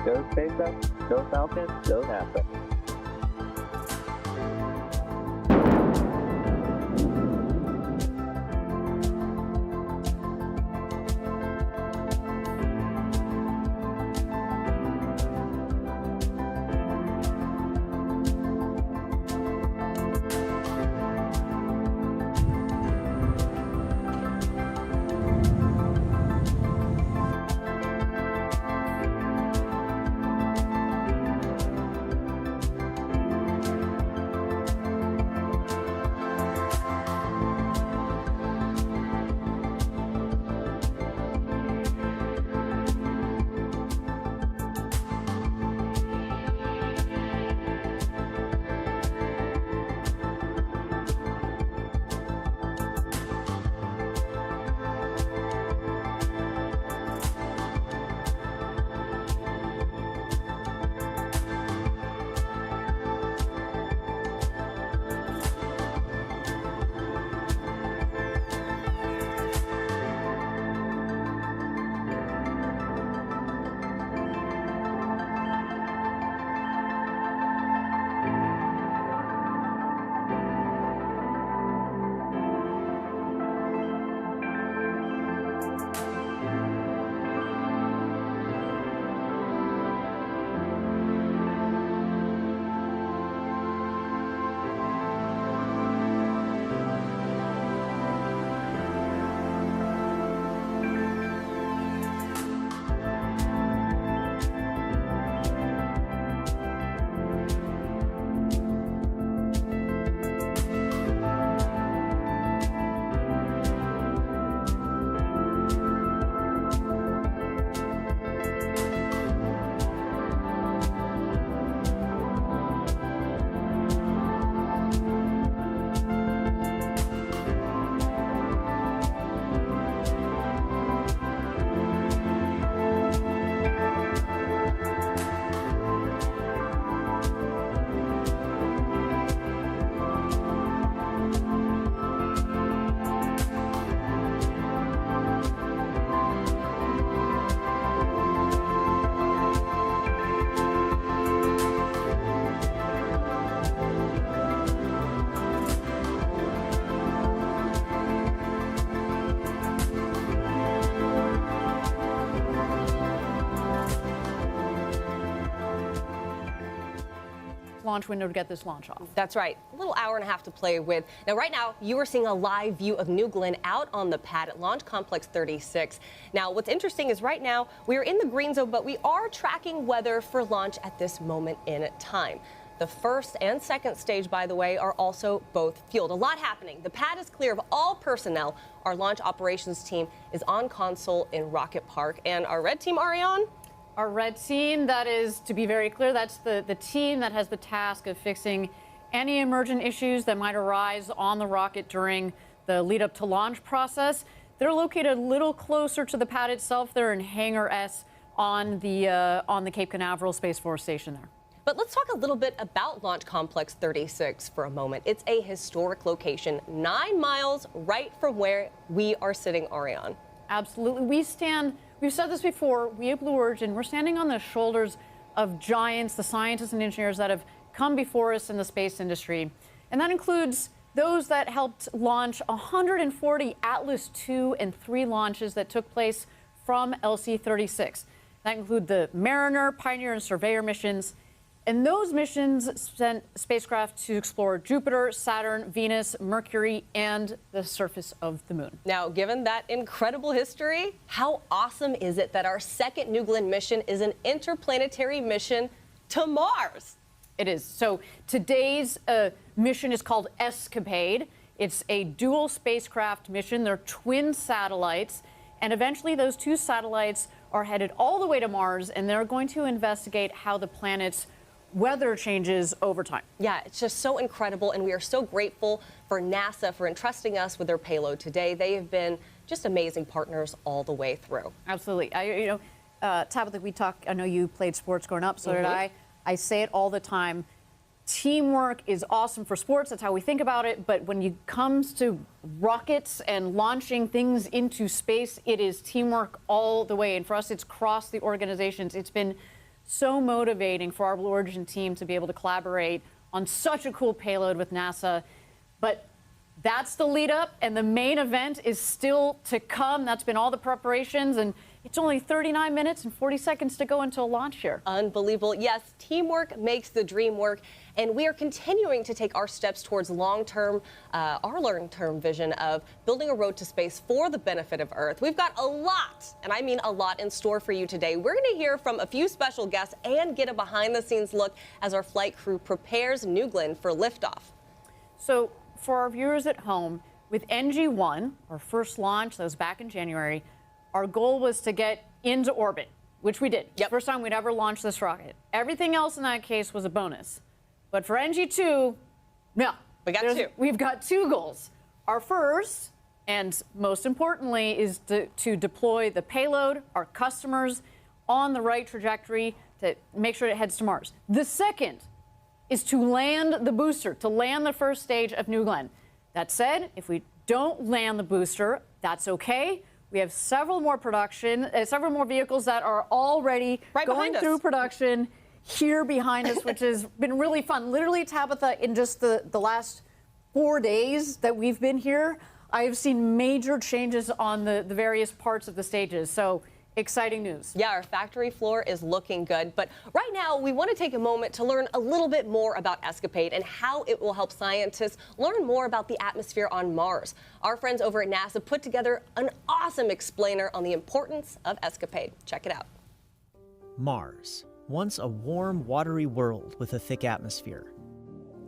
Go SpaceX, go Falcon, go NASA. Launch window to get this launch off. That's right. A little hour and a half to play with. Now, right now, you are seeing a live view of New Glenn out on the pad at Launch Complex 36. Now, what's interesting is right now, we are in the green zone, but we are tracking weather for launch at this moment in time. The first and second stage, by the way, are also both fueled. A lot happening. The pad is clear of all personnel. Our launch operations team is on console in Rocket Park. And our red team, Ariane? Our red team, that is, to be very clear, that's the team that has the task of fixing any emergent issues that might arise on the rocket during the lead up to launch process. They're located a little closer to the pad itself. They're in Hangar S on the Cape Canaveral Space Force Station there. But let's talk a little bit about Launch Complex 36 for a moment. It's a historic location, 9 miles right from where we are sitting, Ariane. Absolutely. We've said this before, we at Blue Origin, we're standing on the shoulders of giants, the scientists and engineers that have come before us in the space industry. And that includes those that helped launch 140 Atlas II and III launches that took place from LC-36. That include the Mariner, Pioneer, and Surveyor missions. And those missions sent spacecraft to explore Jupiter, Saturn, Venus, Mercury, and the surface of the moon. Now, given that incredible history, how awesome is it that our second New Glenn mission is an interplanetary mission to Mars? It is. So today's mission is called ESCAPADE. It's a dual spacecraft mission. They're twin satellites. And eventually those two satellites are headed all the way to Mars, and they're going to investigate how the planet's weather changes over time. Yeah, it's just so incredible, and we are so grateful for NASA for entrusting us with their payload today. They have been just amazing partners all the way through. Absolutely. Tabitha, I know you played sports growing up, so did I. I say it all the time. Teamwork is awesome for sports. That's how we think about it. But when it comes to rockets and launching things into space, it is teamwork all the way. And for us, it's crossed the organizations. It's been so motivating for our Blue Origin team to be able to collaborate on such a cool payload with NASA. But that's the lead up, and the main event is still to come. That's been all the preparations, and it's only 39 minutes and 40 seconds to go until launch here. Unbelievable. Yes, teamwork makes the dream work, and we are continuing to take our steps towards our long-term vision of building a road to space for the benefit of Earth. We've got a lot, and I mean a lot, in store for you today. We're going to hear from a few special guests and get a behind-the-scenes look as our flight crew prepares New Glenn for liftoff. So, for our viewers at home, with NG-1, our first launch, that was back in January, our goal was to get into orbit, which we did. Yep. First time we'd ever launched this rocket. Everything else in that case was a bonus. But for NG-2, no. We've got two goals. Our first, and most importantly, is to deploy the payload, our customers, on the right trajectory to make sure it heads to Mars. The second is to land the booster, to land the first stage of New Glenn. That said, if we don't land the booster, that's okay. We have several more vehicles that are already going through production here behind us, which has been really fun. Literally, Tabitha, in just the last 4 days that we've been here, I have seen major changes on the various parts of the stages. So exciting news. Yeah, our factory floor is looking good. But right now, we want to take a moment to learn a little bit more about ESCAPADE and how it will help scientists learn more about the atmosphere on Mars. Our friends over at NASA put together an awesome explainer on the importance of ESCAPADE. Check it out. Mars, once a warm, watery world with a thick atmosphere.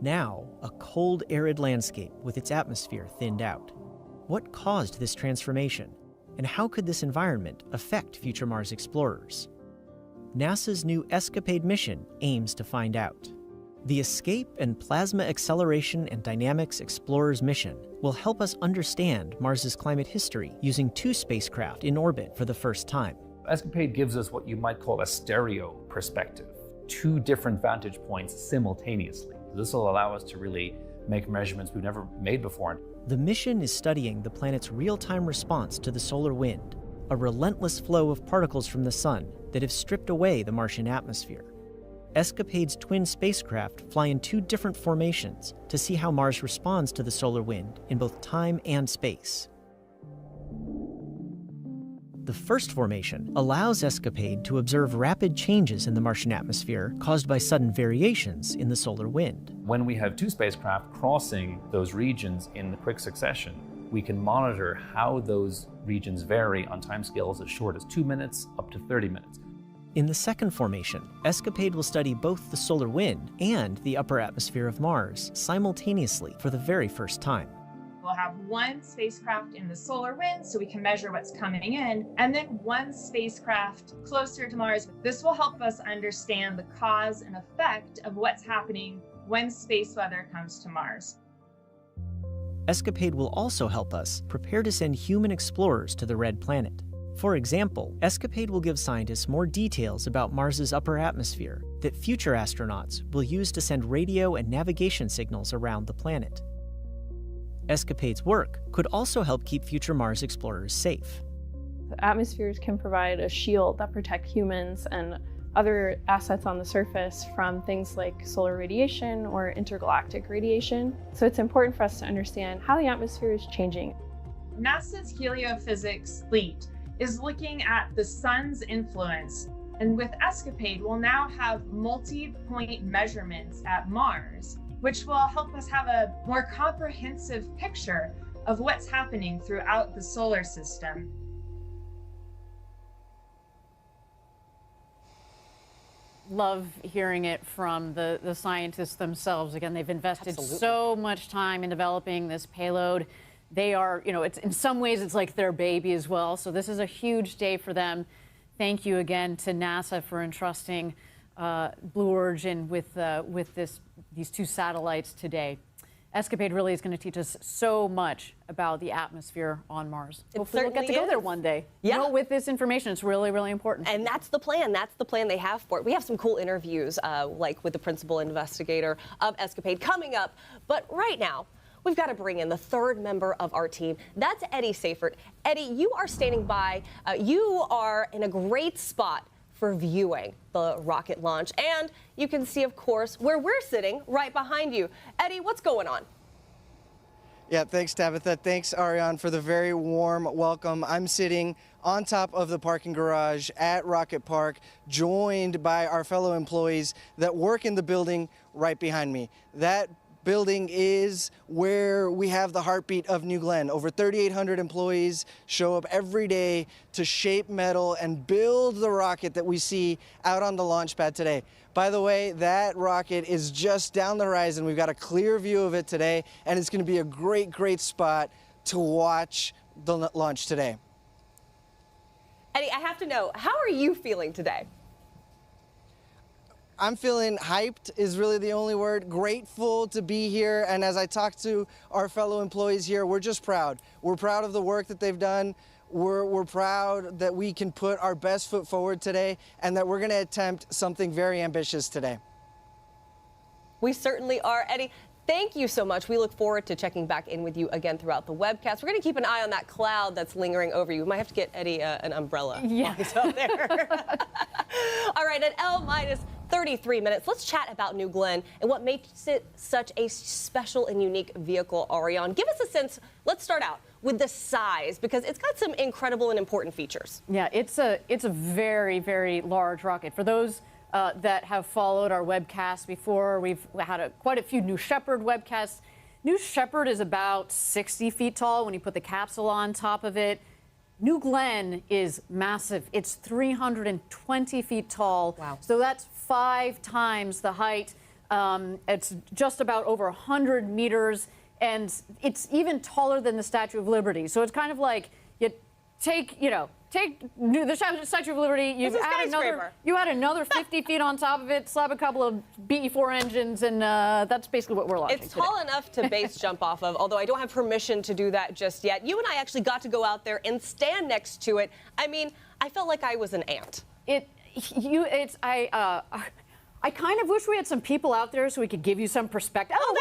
Now, a cold, arid landscape with its atmosphere thinned out. What caused this transformation? And how could this environment affect future Mars explorers? NASA's new ESCAPADE mission aims to find out. The Escape and Plasma Acceleration and Dynamics Explorers mission will help us understand Mars's climate history using 2 spacecraft in orbit for the first time. ESCAPADE gives us what you might call a stereo perspective, 2 different vantage points simultaneously. This will allow us to really make measurements we've never made before. The mission is studying the planet's real-time response to the solar wind, a relentless flow of particles from the sun that have stripped away the Martian atmosphere. ESCAPADE's twin spacecraft fly in 2 different formations to see how Mars responds to the solar wind in both time and space. The first formation allows ESCAPADE to observe rapid changes in the Martian atmosphere caused by sudden variations in the solar wind. When we have 2 spacecraft crossing those regions in quick succession, we can monitor how those regions vary on timescales as short as 2 minutes up to 30 minutes. In the second formation, ESCAPADE will study both the solar wind and the upper atmosphere of Mars simultaneously for the very first time. We'll have 1 spacecraft in the solar wind so we can measure what's coming in, and then 1 spacecraft closer to Mars. This will help us understand the cause and effect of what's happening when space weather comes to Mars. ESCAPADE will also help us prepare to send human explorers to the Red Planet. For example, ESCAPADE will give scientists more details about Mars's upper atmosphere that future astronauts will use to send radio and navigation signals around the planet. ESCAPADE's work could also help keep future Mars explorers safe. The atmospheres can provide a shield that protect humans and other assets on the surface from things like solar radiation or intergalactic radiation. So it's important for us to understand how the atmosphere is changing. NASA's heliophysics fleet is looking at the sun's influence, and with ESCAPADE, we'll now have multi-point measurements at Mars, which will help us have a more comprehensive picture of what's happening throughout the solar system. Love hearing it from the scientists themselves. Again, they've invested so much time in developing this payload. They are, it's in some ways it's like their baby as well. So this is a huge day for them. Thank you again to NASA for entrusting Blue Origin with these 2 satellites today. ESCAPADE really is going to teach us so much about the atmosphere on Mars. Hopefully we'll get to go there one day. Yeah. With this information, it's really, really important. And that's the plan. That's the plan they have for it. We have some cool interviews, like with the principal investigator of ESCAPADE coming up. But right now, we've got to bring in the 3rd member of our team. That's Eddie Seifert. Eddie, you are standing by. You are in a great spot for viewing the rocket launch. And you can see, of course, where we're sitting right behind you. Eddie, what's going on? Yeah, thanks, Tabitha. Thanks, Ariane, for the very warm welcome. I'm sitting on top of the parking garage at Rocket Park, joined by our fellow employees that work in the building right behind me. That building is where we have the heartbeat of New Glenn. Over 3,800 employees show up every day to shape metal and build the rocket that we see out on the launch pad today. By the way, that rocket is just down the horizon. We've got a clear view of it today, and it's going to be a great, great spot to watch the launch today. Eddie, I have to know, how are you feeling today? I'm feeling hyped is really the only word. Grateful to be here. And as I talk to our fellow employees here, we're just proud. We're proud of the work that they've done. We're proud that we can put our best foot forward today and that we're going to attempt something very ambitious today. We certainly are. Eddie, thank you so much. We look forward to checking back in with you again throughout the webcast. We're going to keep an eye on that cloud that's lingering over you. We might have to get Eddie an umbrella. Yeah. Out there. All right, at L-minus 33 minutes, let's chat about New Glenn and what makes it such a special and unique vehicle, Ariane. Give us a sense. Let's start out with the size, because it's got some incredible and important features. Yeah, it's a very, very large rocket. For those that have followed our webcasts before, we've had quite a few New Shepard webcasts. New Shepard is about 60 feet tall when you put the capsule on top of it. New Glenn is massive. It's 320 feet tall. Wow. So that's 5 times the height. It's just about over 100 meters. And it's even taller than the Statue of Liberty. So it's kind of like you take the Statue of Liberty, you add another 50 feet on top of it, slap a couple of BE-4 engines, and that's basically what we're launching. It's tall enough to base jump off of, although I don't have permission to do that just yet. You and I actually got to go out there and stand next to it. I mean, I felt like I was an ant. I kind of wish we had some people out there so we could give you some perspective. Oh,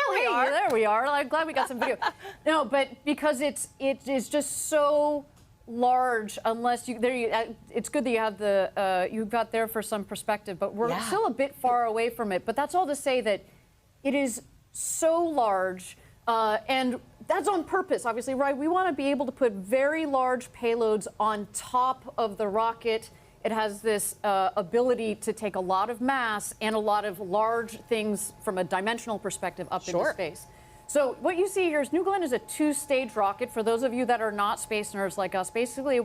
there we are. I'm glad we got some video. No, but because it is just so large. Unless it's good that you have you've got there for some perspective, but we're still a bit far away from it. But that's all to say that it is so large, and that's on purpose, obviously, right? We want to be able to put very large payloads on top of the rocket. It has this ability to take a lot of mass and a lot of large things from a dimensional perspective up into space. So what you see here is New Glenn is a 2-stage rocket. For those of you that are not space nerds like us, basically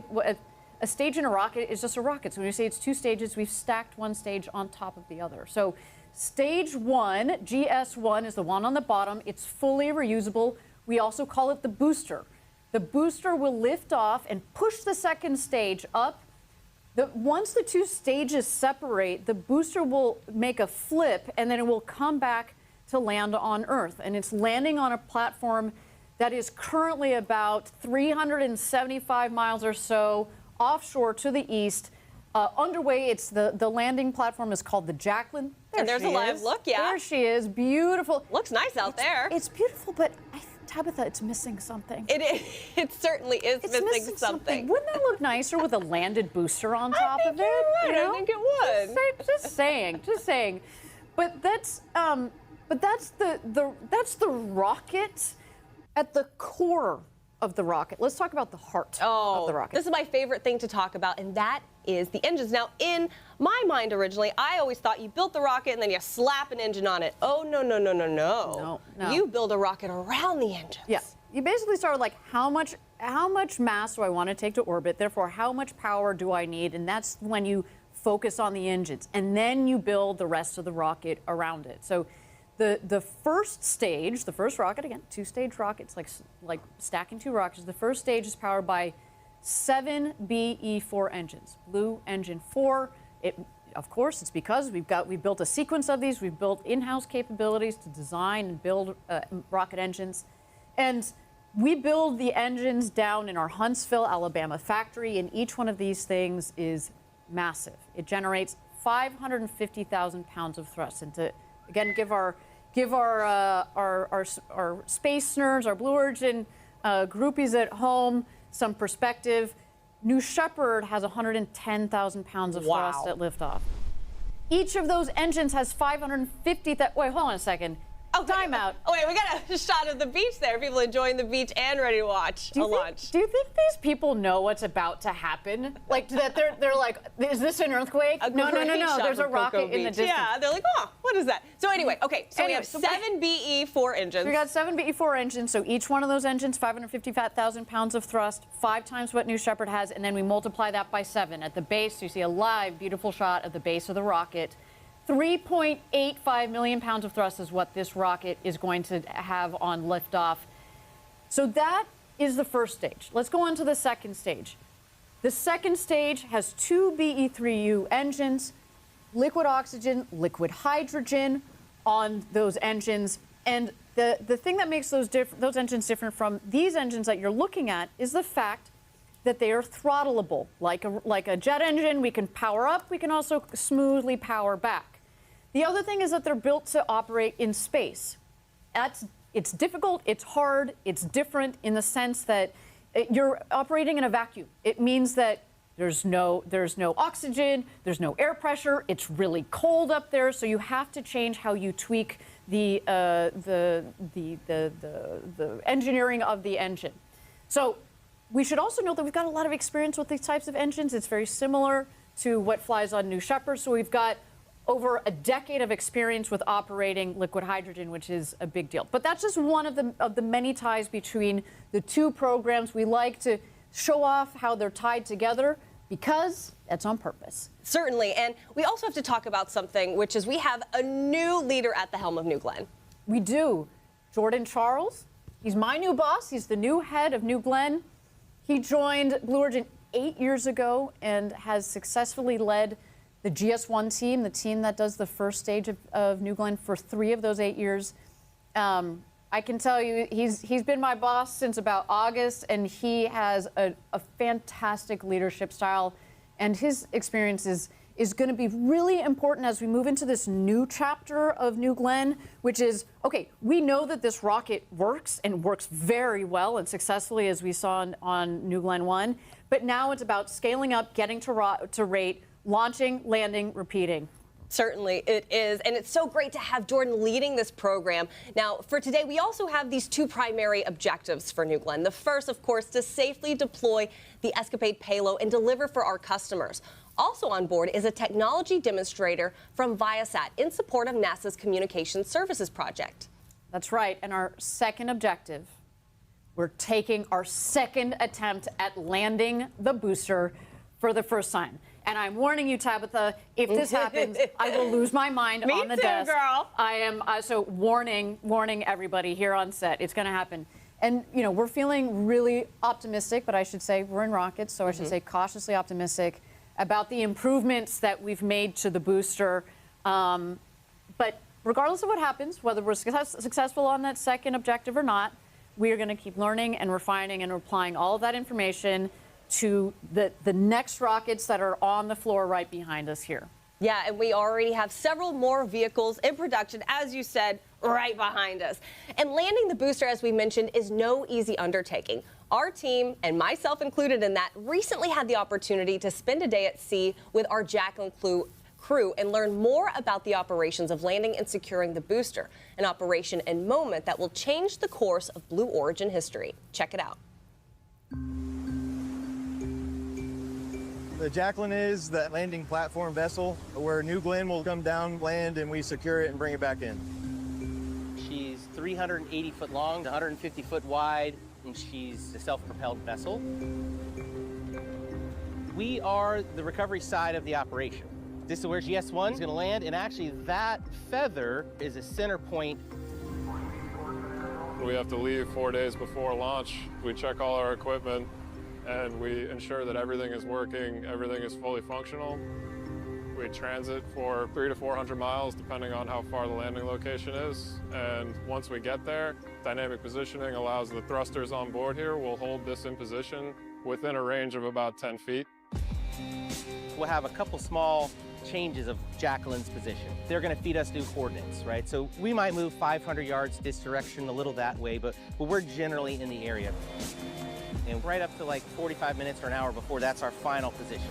a stage in a rocket is just a rocket. So when you say it's 2 stages, we've stacked one stage on top of the other. So stage 1, GS1, is the one on the bottom. It's fully reusable. We also call it the booster. The booster will lift off and push the second stage up. Once the 2 stages separate, the booster will make a flip, and then it will come back to land on Earth. And it's landing on a platform that is currently about 375 miles or so offshore to the east. Underway, the landing platform is called the Jacqueline. And there's a live look, There she is, beautiful. Looks nice out there. It's beautiful, but Tabitha, it's missing something. It certainly is missing something. Wouldn't that look nicer with a landed booster on top of it? I think it would. Just saying. But that's the rocket at the core of the rocket. Let's talk about the heart of the rocket. This is my favorite thing to talk about, and that is the engines. Now, in my mind originally, I always thought you built the rocket and then you slap an engine on it. Oh, no. No. You build a rocket around the engines. Yeah. You basically start like, how much mass do I want to take to orbit? Therefore, how much power do I need? And that's when you focus on the engines. And then you build the rest of the rocket around it. So the first stage, the first rocket, again, 2-stage rockets, like stacking 2 rockets. The first stage is powered by 7 BE-4 engines. Blue engine 4. Of course, it's because we built a sequence of these. We've built in-house capabilities to design and build rocket engines. And we build the engines down in our Huntsville, Alabama factory, and each one of these things is massive. It generates 550,000 pounds of thrust. And to, again, give our space nerds, our Blue Origin groupies at home some perspective, New Shepard has 110,000 pounds of thrust at liftoff. Each of those engines has 550,000. Wait, hold on a second. Oh, time out. Oh, wait, we got a shot of the beach there. People enjoying the beach and ready to watch a launch. Do you think these people know what's about to happen? Like that they're like, is this an earthquake? No. There's a rocket in the distance. Yeah, they're like, oh, what is that? So anyway, okay, so we have 7 BE-4 engines. So we got 7 BE-4 engines. So each one of those engines, 550,000 pounds of thrust, 5 times what New Shepard has, and then we multiply that by 7. At the base, you see a live, beautiful shot of the base of the rocket. 3.85 million pounds of thrust is what this rocket is going to have on liftoff. So that is the first stage. Let's go on to the second stage. The second stage has 2 BE-3U engines, liquid oxygen, liquid hydrogen on those engines. And the thing that makes those engines different from these engines that you're looking at is the fact that they are throttleable. Like a jet engine, we can power up, we can also smoothly power back. The other thing is that they're built to operate in space. It's difficult, it's hard, it's different in the sense that you're operating in a vacuum. It means that there's no oxygen, there's no air pressure, it's really cold up there, so you have to change how you tweak the engineering of the engine. So we should also know that we've got a lot of experience with these types of engines. It's very similar to what flies on New Shepard, so we've got over a decade of experience with operating liquid hydrogen, which is a big deal. But that's just one of the many ties between the two programs. We like to show off how they're tied together because that's on purpose. Certainly, and we also have to talk about something, which is we have a new leader at the helm of New Glenn. We do. Jordan Charles, he's my new boss. He's the new head of New Glenn. He joined Blue Origin 8 years ago and has successfully led the GS1 team, the team that does the first stage of New Glenn for 3 of those 8 years. I can tell you, he's been my boss since about August, and he has a fantastic leadership style, and his experience is going to be really important as we move into this new chapter of New Glenn, which is, okay, we know that this rocket works and works very well and successfully, as we saw on New Glenn 1, but now it's about scaling up, getting to rate, launching, landing, repeating. Certainly it is, and it's so great to have Jordan leading this program. Now, for today, we also have these 2 primary objectives for New Glenn. The first, of course, to safely deploy the ESCAPADE payload and deliver for our customers. Also on board is a technology demonstrator from Viasat in support of NASA's Communications Services project. That's right, and our second objective, we're taking our second attempt at landing the booster for the first time. And I'm warning you, Tabitha, if this happens, I will lose my mind on the desk. Girl. I am, so warning everybody here on set. It's going to happen. And, you know, we're feeling really optimistic, but I should say we're in rockets, so I should say cautiously optimistic about the improvements that we've made to the booster. But regardless of what happens, whether we're successful on that second objective or not, we are going to keep learning and refining and applying all of that information to the next rockets that are on the floor right behind us here. Yeah, and we already have several more vehicles in production, as you said, right behind us. And landing the booster, as we mentioned, is no easy undertaking. Our team, and myself included in that, recently had the opportunity to spend a day at sea with our Jacqueline crew and learn more about the operations of landing and securing the booster, an operation and moment that will change the course of Blue Origin history. Check it out. The Jacqueline is the landing platform vessel where New Glenn will come down, land, and we secure it and bring it back in. She's 380 foot long, 150 foot wide, and she's a self-propelled vessel. We are the recovery side of the operation. This is where GS1 is going to land, and actually that feather is a center point. We have to leave 4 days before launch. We check all our equipment, and we ensure that everything is working, everything is fully functional. We transit for 300 to 400 miles, depending on how far the landing location is. And once we get there, dynamic positioning allows the thrusters on board here will hold this in position within a range of about 10 feet. We'll have a couple small changes of Jacqueline's position. They're going to feed us new coordinates, right? So we might move 500 yards this direction, a little that way, but we're generally in the area. and right up to like 45 minutes or an hour before that's our final position.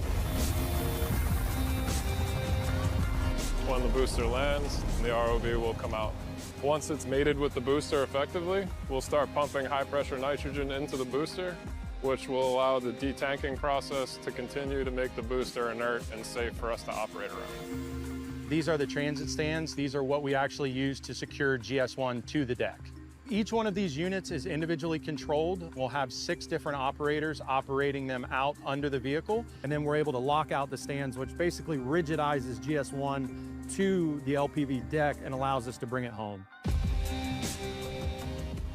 When the booster lands, the ROV will come out. Once it's mated with the booster effectively, we'll start pumping high-pressure nitrogen into the booster, which will allow the detanking process to continue to make the booster inert and safe for us to operate around. These are the transit stands. These are what we actually use to secure GS1 to the deck. Each one of these units is individually controlled. We'll have 6 different operators operating them out under the vehicle, and then we're able to lock out the stands, which basically rigidizes GS1 to the LPV deck and allows us to bring it home.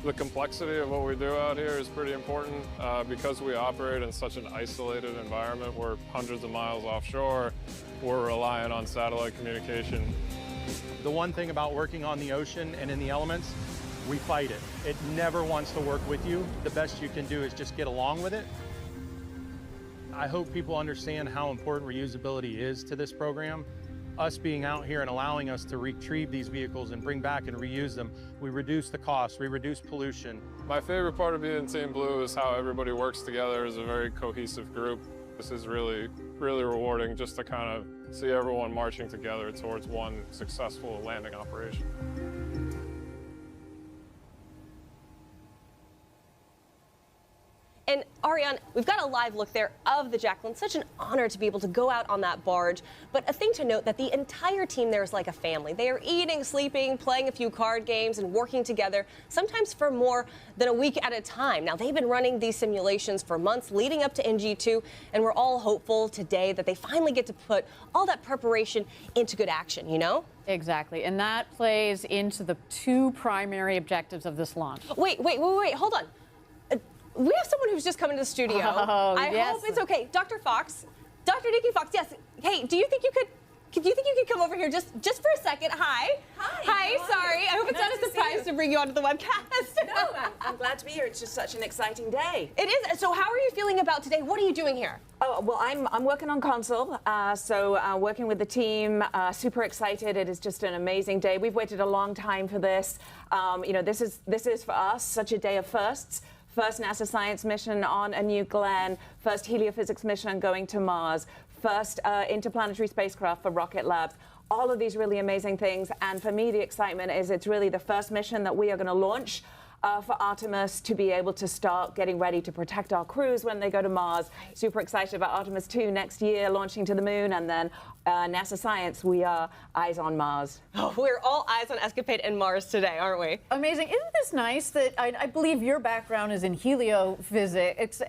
The complexity of what we do out here is pretty important because we operate in such an isolated environment. We're hundreds of miles offshore. We're relying on satellite communication. The one thing about working on the ocean and in the elements, we fight it. It never wants to work with you. The best you can do is just get along with it. I hope people understand how important reusability is to this program. Us being out here and allowing us to retrieve these vehicles and bring back and reuse them, we reduce the cost, we reduce pollution. My favorite part of being Team Blue is how everybody works together as a very cohesive group. This is really, really rewarding just to kind of see everyone marching together towards one successful landing operation. And Ariane, we've got a live look there of the Jacqueline. Such an honor to be able to go out on that barge. But a thing to note that the entire team there is like a family. They are eating, sleeping, playing a few card games, and working together, sometimes for more than a week at a time. Now, they've been running these simulations for months leading up to NG2, and we're all hopeful today that they finally get to put all that preparation into good action, you know? Exactly, and that plays into the 2 primary objectives of this launch. Wait, hold on. We have someone who's just come into the studio. Oh, I yes. hope it's okay. Dr. Fox, Dr. Nikki Fox, yes. Hey, do you think you could come over here just for a second? Hi. Hi, sorry. I hope it's not a surprise to bring you onto the webcast. No, I'm glad to be here. It's just such an exciting day. It is. So how are you feeling about today? What are you doing here? Oh, well, I'm working on console, working with the team, super excited. It is just an amazing day. We've waited a long time for this. You know, this is for us such a day of firsts. First NASA science mission on a New Glenn, first heliophysics mission going to Mars, first interplanetary spacecraft for Rocket Labs. All of these really amazing things. And for me, the excitement is it's really the first mission that we are going to launch for Artemis to be able to start getting ready to protect our crews when they go to Mars. Super excited about Artemis 2 next year, launching to the moon, and then NASA Science, we are eyes on Mars. Oh, we're all eyes on ESCAPADE and Mars today, aren't we? Amazing. Isn't this nice that I believe your background is in heliophysics?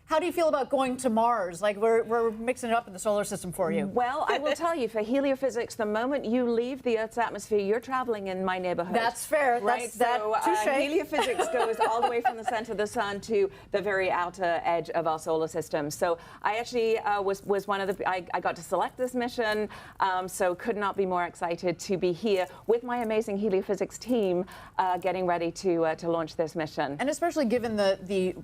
How do you feel about going to Mars? Like, we're mixing it up in the solar system for you. Well, I will tell you, for heliophysics, the moment you leave the Earth's atmosphere, you're traveling in my neighborhood. That's fair. Right? Heliophysics goes all the way from the center of the sun to the very outer edge of our solar system. So I actually was one of the, I got to select this mission, so could not be more excited to be here with my amazing heliophysics team getting ready to launch this mission. And especially given the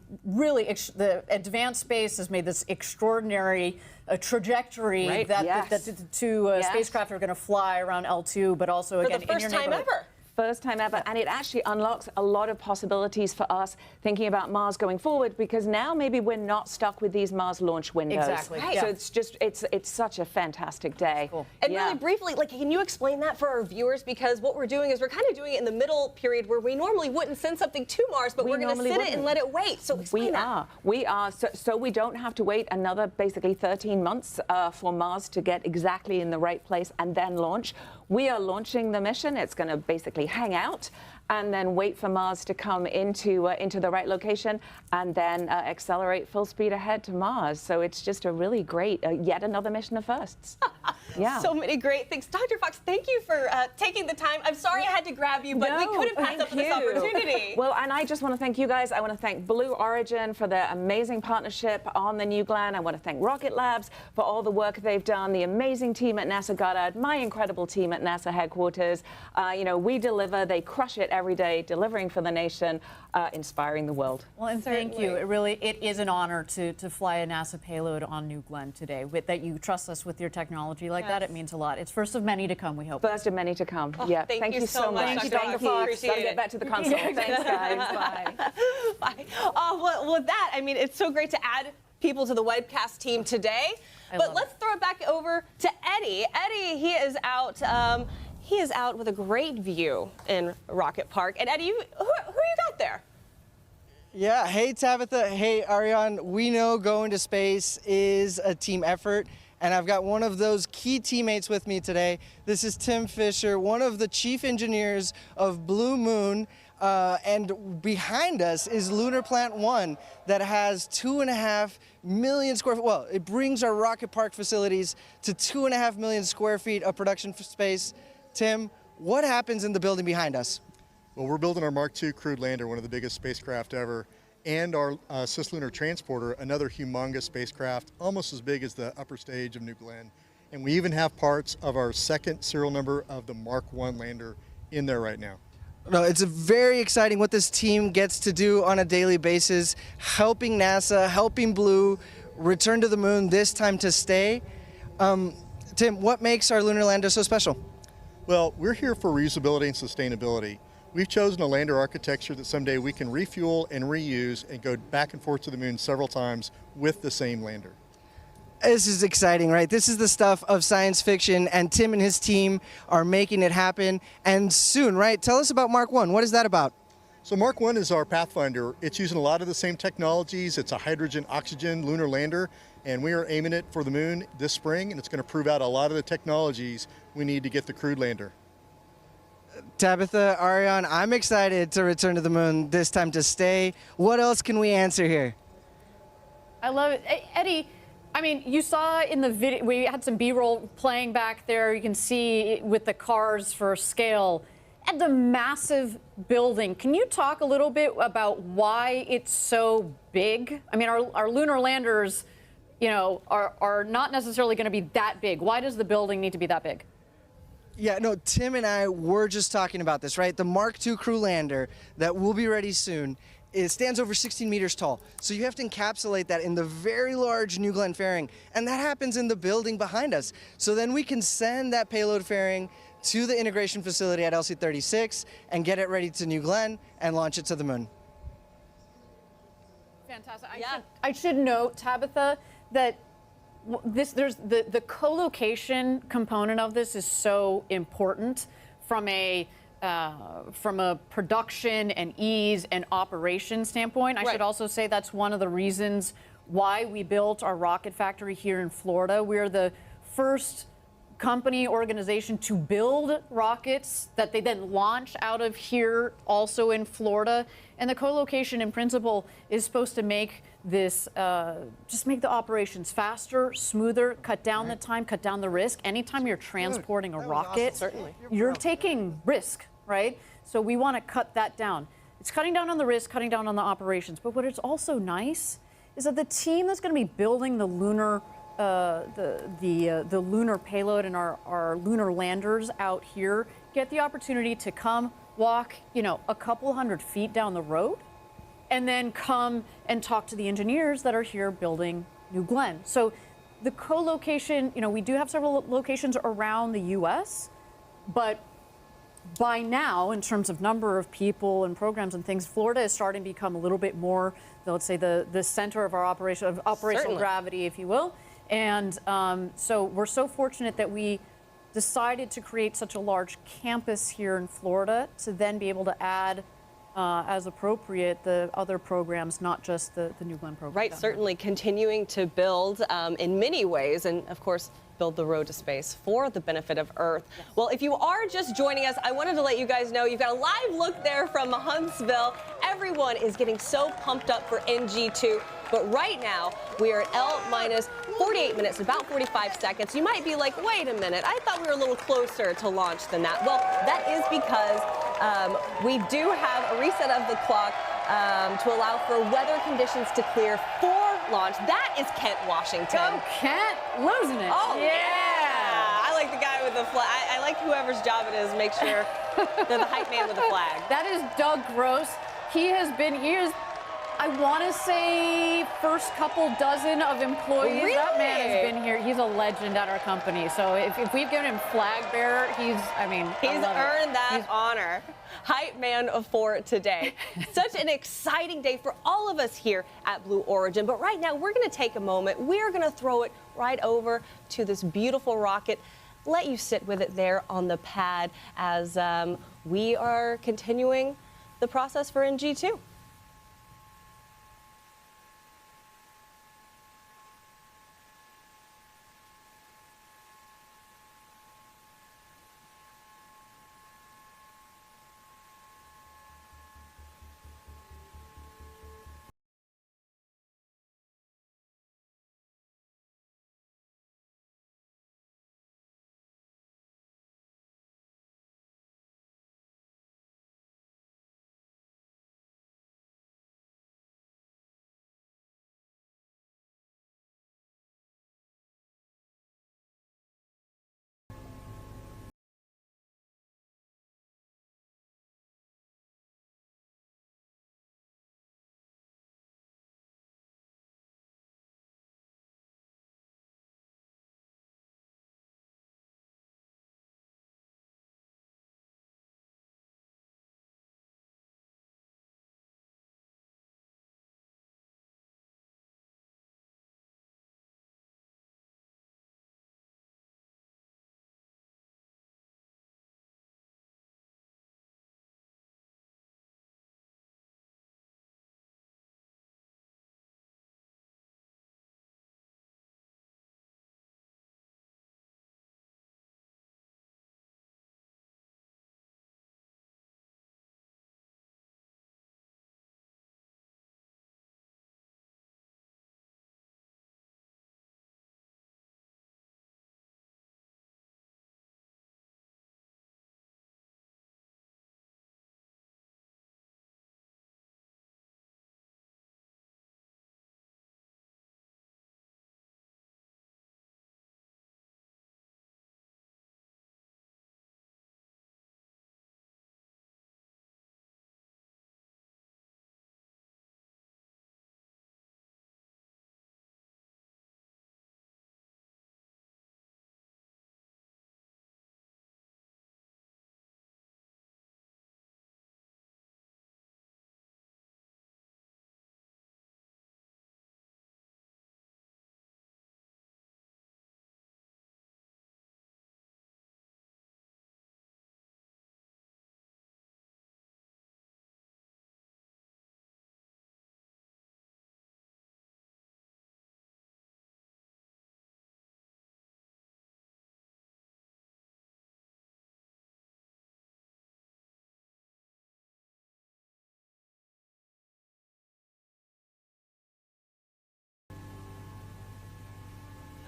advanced space has made this extraordinary trajectory right. that spacecraft are going to fly around L2, but also again for the first time ever. First time ever, and it actually unlocks a lot of possibilities for us thinking about Mars going forward, because now maybe we're not stuck with these Mars launch windows. Exactly. Right. So it's just it's such a fantastic day. Cool. And really briefly, like, can you explain that for our viewers? Because what we're doing is we're kind of doing it in the middle period where we normally wouldn't send something to Mars, but we're going to sit it and let it wait. So explain that. We are. So we don't have to wait another basically 13 months for Mars to get exactly in the right place and then launch. We are launching the mission. It's going to basically hang out and then wait for Mars to come into the right location and then accelerate full speed ahead to Mars. So it's just a really great, yet another mission of firsts. Yeah. So many great things. Dr. Fox, thank you for taking the time. I'm sorry I had to grab you, but we couldn't pass up this opportunity. Well, and I just want to thank you guys. I want to thank Blue Origin for their amazing partnership on the New Glenn. I want to thank Rocket Labs for all the work they've done, the amazing team at NASA Goddard, my incredible team at NASA headquarters. You know, we deliver, they crush it every day, delivering for the nation, inspiring the world. Well, and thank you. It is an honor to fly a NASA payload on New Glenn today. That you trust us with your technology like that, it means a lot. It's first of many to come, we hope. First of many to come. Oh, yeah. Thank you so much. Thank you, Dr. Fox. Appreciate Gotta it. get back to the console. Thanks, guys. Bye. Bye. Well, with that, I mean, it's so great to add people to the webcast team today. But let's throw it back over to Eddie. Eddie, he is out with a great view in Rocket Park. And Eddie, who you got there? Yeah, hey Tabitha, hey Ariane. We know going to space is a team effort, and I've got one of those key teammates with me today. This is Tim Fisher, one of the chief engineers of Blue Moon, and behind us is Lunar Plant 1 that has 2.5 million square feet. Well, it brings our Rocket Park facilities to 2.5 million square feet of production space. Tim, what happens in the building behind us? Well, we're building our Mark II crewed lander, one of the biggest spacecraft ever, and our cislunar transporter, another humongous spacecraft, almost as big as the upper stage of New Glenn. And we even have parts of our second serial number of the Mark I lander in there right now. No, it's very exciting what this team gets to do on a daily basis, helping NASA, helping Blue return to the moon, this time to stay. Tim, what makes our lunar lander so special? Well, we're here for reusability and sustainability. We've chosen a lander architecture that someday we can refuel and reuse and go back and forth to the moon several times with the same lander. This is exciting, right? This is the stuff of science fiction, and Tim and his team are making it happen, and soon, right? Tell us about Mark I. What is that about? So Mark I is our Pathfinder. It's using a lot of the same technologies. It's a hydrogen-oxygen lunar lander, and we are aiming it for the moon this spring, and it's going to prove out a lot of the technologies we need to get the crewed lander. Tabitha, Ariane, I'm excited to return to the moon, this time to stay. What else can we answer here? I love it. Hey, Eddie, I mean, you saw in the video, we had some B-roll playing back there. You can see with the cars for scale and the massive building. Can you talk a little bit about why it's so big? I mean, our lunar landers, you know, are not necessarily going to be that big. Why does the building need to be that big? Yeah, no, Tim and I were just talking about this, right? The Mark II crew lander that will be ready soon, it stands over 16 meters tall. So you have to encapsulate that in the very large New Glenn fairing, and that happens in the building behind us. So then we can send that payload fairing to the integration facility at LC-36 and get it ready to New Glenn and launch it to the moon. Fantastic. I should note, Tabitha, that there's the co-location component of this is so important from a production and ease and operation standpoint. I should also say that's one of the reasons why we built our rocket factory here in Florida. We're the first company organization to build rockets that they then launch out of here also in Florida. And the co-location in principle is supposed to make this, just make the operations faster, smoother, cut down the time, cut down the risk. Anytime you're transporting a rocket, you're taking risk, right? So we want to cut that down. It's cutting down on the risk, cutting down on the operations. But what is also nice is that the team that's going to be building the lunar the lunar payload and our lunar landers out here get the opportunity to come walk, you know, a couple hundred feet down the road and then come and talk to the engineers that are here building New Glenn. So the co-location, you know, we do have several locations around the U.S., but by now, in terms of number of people and programs and things, Florida is starting to become a little bit more, let's say, the center of our operational gravity, if you will. And so we're so fortunate that we decided to create such a large campus here in Florida to then be able to add, as appropriate, the other programs, not just the New Glenn program. Right, certainly continuing to build in many ways, and of course, build the road to space for the benefit of Earth. Yes. Well, if you are just joining us, I wanted to let you guys know you've got a live look there from Huntsville. Everyone is getting so pumped up for NG2. But right now, we are at L-minus 48 minutes, about 45 seconds. You might be like, wait a minute, I thought we were a little closer to launch than that. Well, that is because we do have a reset of the clock to allow for weather conditions to clear for launch. That is Kent Washington. Go Kent, losing it. Oh, yeah. I like the guy with the flag. I like whoever's job it is, make sure They're the hype man with the flag. That is Doug Gross. He is, I want to say, first couple dozen of employees. Really? That man has been here. He's a legend at our company. So if we've given him flag bearer, he's earned that honor. Hype man for today. Such an exciting day for all of us here at Blue Origin. But right now, we're going to take a moment. We're going to throw it right over to this beautiful rocket. Let you sit with it there on the pad as we are continuing the process for NG2.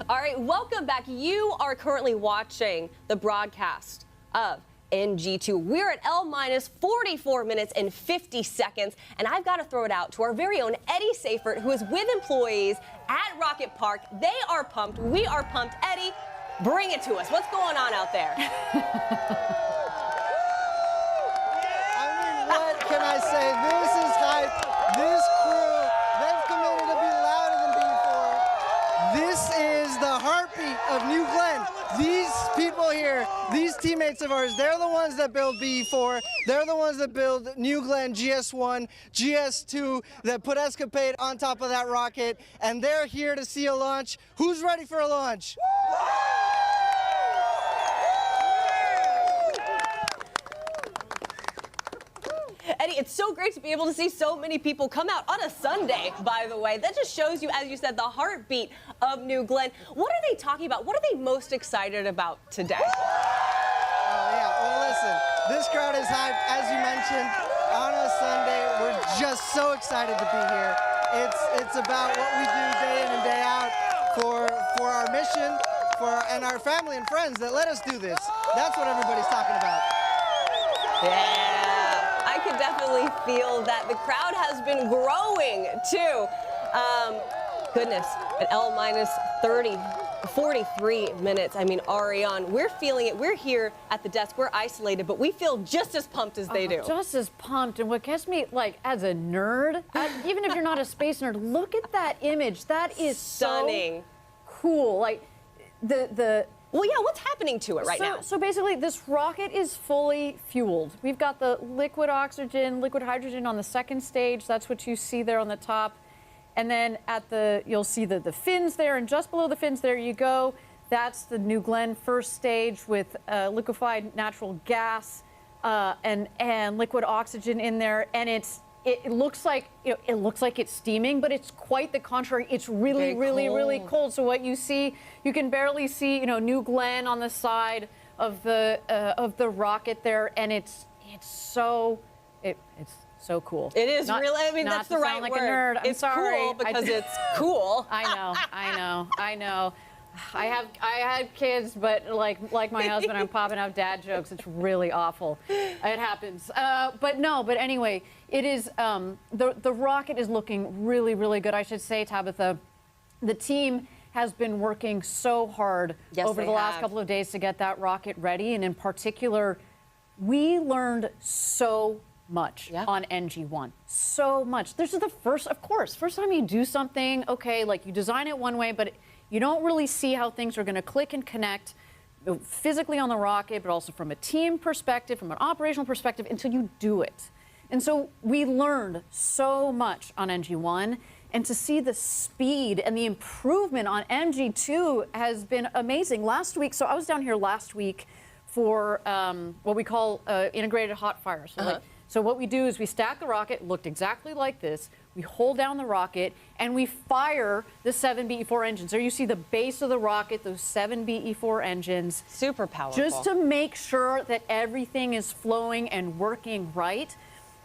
All right, welcome back. You are currently watching the broadcast of NG2. We're at L-minus 44 minutes and 50 seconds, and I've got to throw it out to our very own Eddie Safert, who is with employees at Rocket Park. They are pumped. We are pumped. Eddie, bring it to us. What's going on out there? I mean, what can I say? This is hype. This crew, they've committed to be louder than before. This is the heartbeat of New Glenn. These people here, these teammates of ours, they're the ones that build BE4. They're the ones that build New Glenn GS1, GS2, that put Escapade on top of that rocket, and they're here to see a launch. Who's ready for a launch? Eddie, it's so great to be able to see so many people come out on a Sunday, by the way. That just shows you, as you said, the heartbeat of New Glenn. What are they talking about? What are they most excited about today? Yeah, well, listen, this crowd is hyped, as you mentioned, on a Sunday. We're just so excited to be here. It's about what we do day in and day out for our mission, and our family and friends that let us do this. That's what everybody's talking about. Yeah. I could definitely feel that. The crowd has been growing, too. Goodness, at L-minus 30 43 minutes. I mean, Ariane, we're feeling it. We're here at the desk. We're isolated, but we feel just as pumped as they do. Just as pumped. And what gets me, like, as a nerd, even if you're not a space nerd, look at that image. That is stunning. So cool. Like, well, yeah, what's happening to it right now? So basically, this rocket is fully fueled. We've got the liquid oxygen, liquid hydrogen on the second stage. That's what you see there on the top. And then you'll see the fins there, and just below the fins, there you go. That's the New Glenn first stage with liquefied natural gas and liquid oxygen in there. And it looks like it's steaming, but it's quite the contrary. It's really, really cold. So what you see, you can barely see, New Glenn on the side of the rocket there, and it's so cool. It is really. I mean, that's the right like word. A nerd. I'm it's sorry. cool because it's cool. I know. I had kids, but like my husband, I'm popping out dad jokes. It's really awful. It happens. But anyway, it is the rocket is looking really, really good. I should say, Tabitha, the team has been working so hard over the last couple of days to get that rocket ready, and in particular, we learned so much on NG1. So much. This is the first time you do something, okay, like you design it one way, but you don't really see how things are going to click and connect physically on the rocket, but also from a team perspective, from an operational perspective, until you do it. And so we learned so much on NG1, and to see the speed and the improvement on NG2 has been amazing. Last week, so I was down here last week for what we call integrated hot fire. So what we do is we stack the rocket, looked exactly like this. We hold down the rocket, and we fire the 7 BE4 engines. There you see the base of the rocket, those 7 BE4 engines. Super powerful. Just to make sure that everything is flowing and working right.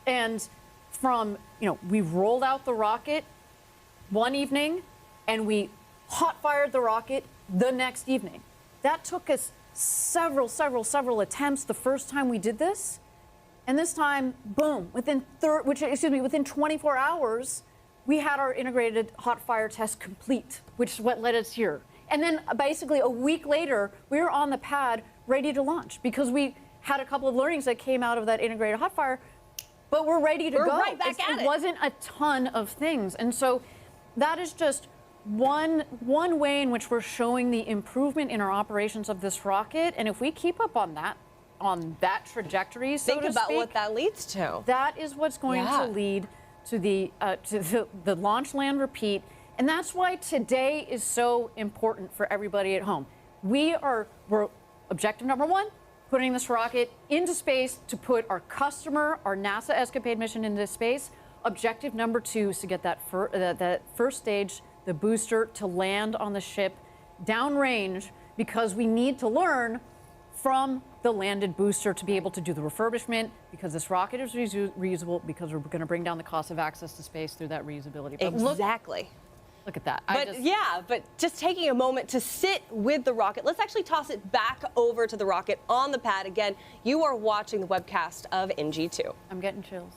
And we rolled out the rocket one evening, and we hot fired the rocket the next evening. That took us several attempts the first time we did this. And this time, boom, within 24 hours, we had our integrated hot fire test complete, which is what led us here. And then basically a week later, we were on the pad ready to launch because we had a couple of learnings that came out of that integrated hot fire, but we're ready to go. We're right back at it. It wasn't a ton of things. And so that is just one way in which we're showing the improvement in our operations of this rocket. And if we keep up on that trajectory, so to speak. Think about what that leads to. That is what's going to lead to the launch, land, repeat. And that's why today is so important for everybody at home. We're objective number one, putting this rocket into space to put our customer, our NASA ESCAPADE mission into space. Objective number two is to get that first stage, the booster, to land on the ship downrange, because we need to learn from the landed booster to be able to do the refurbishment, because this rocket is reusable, because we're going to bring down the cost of access to space through that reusability. But exactly. Look at that. But just taking a moment to sit with the rocket, let's actually toss it back over to the rocket on the pad. Again, you are watching the webcast of NG2. I'm getting chills.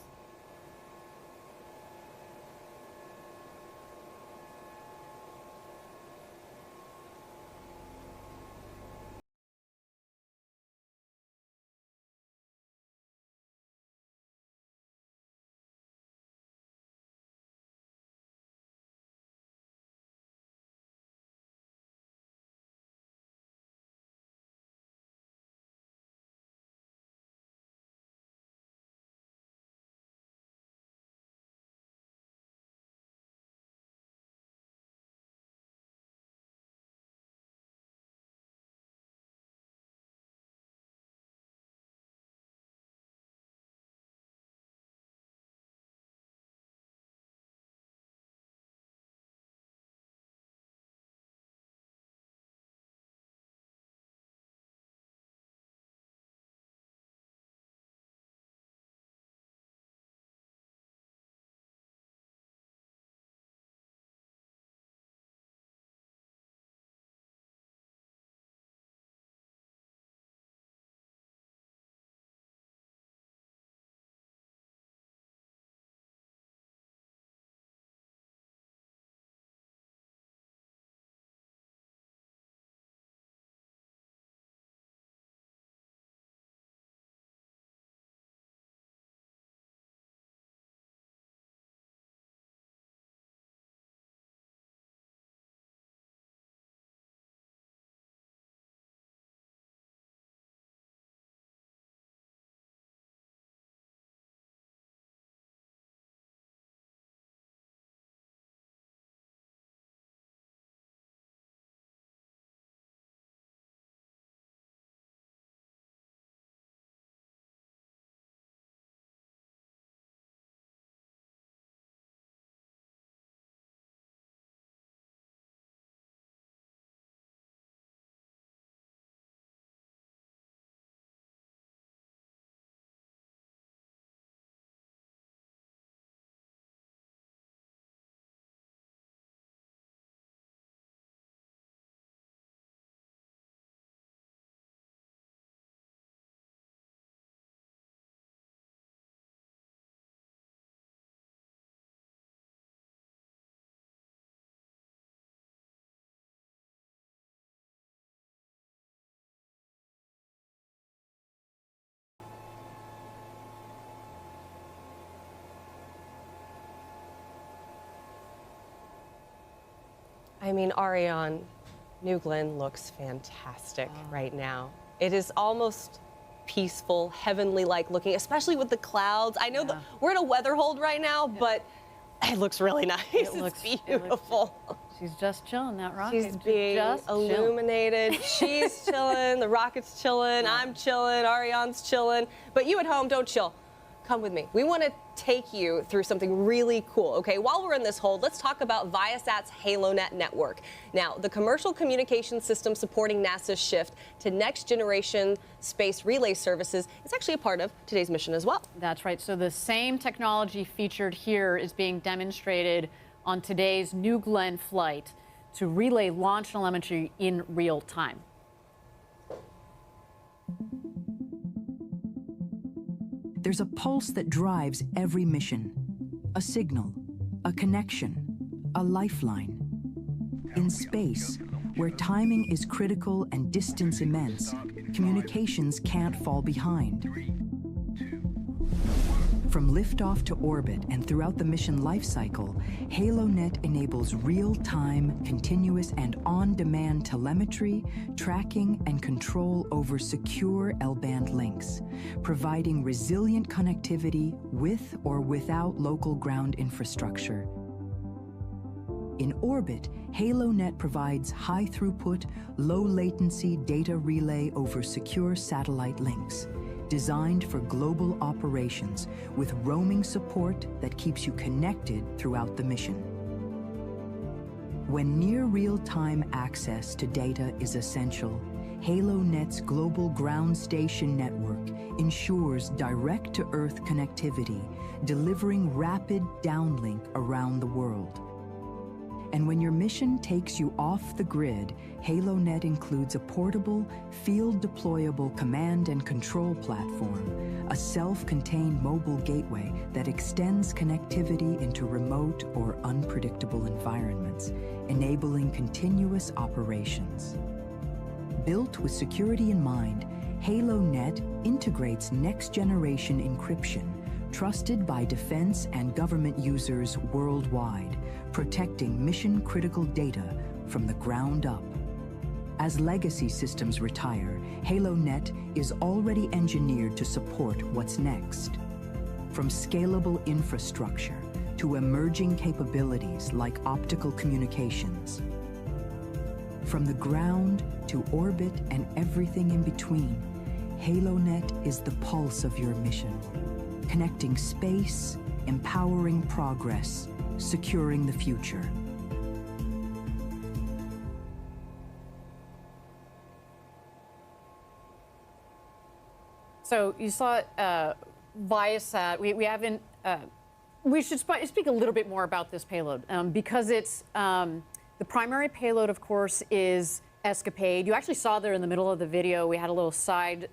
I mean, Ariane, New Glenn looks fantastic right now. It is almost peaceful, heavenly-like looking, especially with the clouds. I know we're in a weather hold right now, but it looks really nice. It's beautiful. She's just chilling, that rocket. She's being illuminated. She's chilling. The rocket's chilling. I'm chilling. Ariane's chilling. But you at home, don't chill. Come with me. We want to take you through something really cool, okay? While we're in this hold, let's talk about Viasat's HaloNet network. Now, the commercial communication system supporting NASA's shift to next-generation space relay services is actually a part of today's mission as well. That's right. So the same technology featured here is being demonstrated on today's New Glenn flight to relay launch telemetry in real time. There's a pulse that drives every mission, a signal, a connection, a lifeline. In space, where timing is critical and distance immense, communications can't fall behind. From liftoff to orbit and throughout the mission lifecycle, HaloNet enables real-time, continuous, and on-demand telemetry, tracking, and control over secure L-band links, providing resilient connectivity with or without local ground infrastructure. In orbit, HaloNet provides high-throughput, low-latency data relay over secure satellite links, designed for global operations with roaming support that keeps you connected throughout the mission. When near real-time access to data is essential, HaloNet's global ground station network ensures direct-to-Earth connectivity, delivering rapid downlink around the world. And when your mission takes you off the grid, HaloNet includes a portable, field-deployable command and control platform, a self-contained mobile gateway that extends connectivity into remote or unpredictable environments, enabling continuous operations. Built with security in mind, HaloNet integrates next-generation encryption, trusted by defense and government users worldwide, protecting mission-critical data from the ground up. As legacy systems retire, HaloNet is already engineered to support what's next. From scalable infrastructure to emerging capabilities like optical communications. From the ground to orbit and everything in between, HaloNet is the pulse of your mission, connecting space, empowering progress, securing the future. So you saw Viasat. We haven't. We should speak a little bit more about this payload because it's the primary payload, of course, is ESCAPADE. You actually saw there in the middle of the video, we had a little side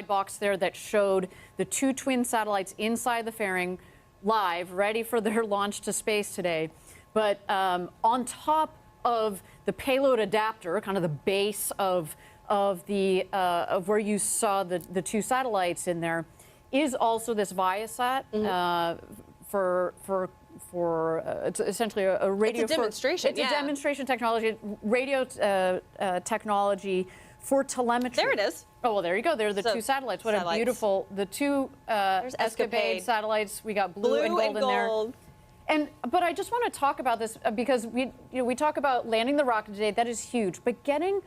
box there that showed the two twin satellites inside the fairing live, ready for their launch to space today. But on top of the payload adapter, kind of the base of where you saw the two satellites in there, is also this Viasat it's essentially a radio. It's a demonstration. It's a demonstration technology, radio technology for telemetry. There it is. Oh, well, there you go. There are the two satellites. What a beautiful, the two ESCAPADE satellites. We got blue and gold in there. But I just want to talk about this because we talk about landing the rocket today. That is huge. But getting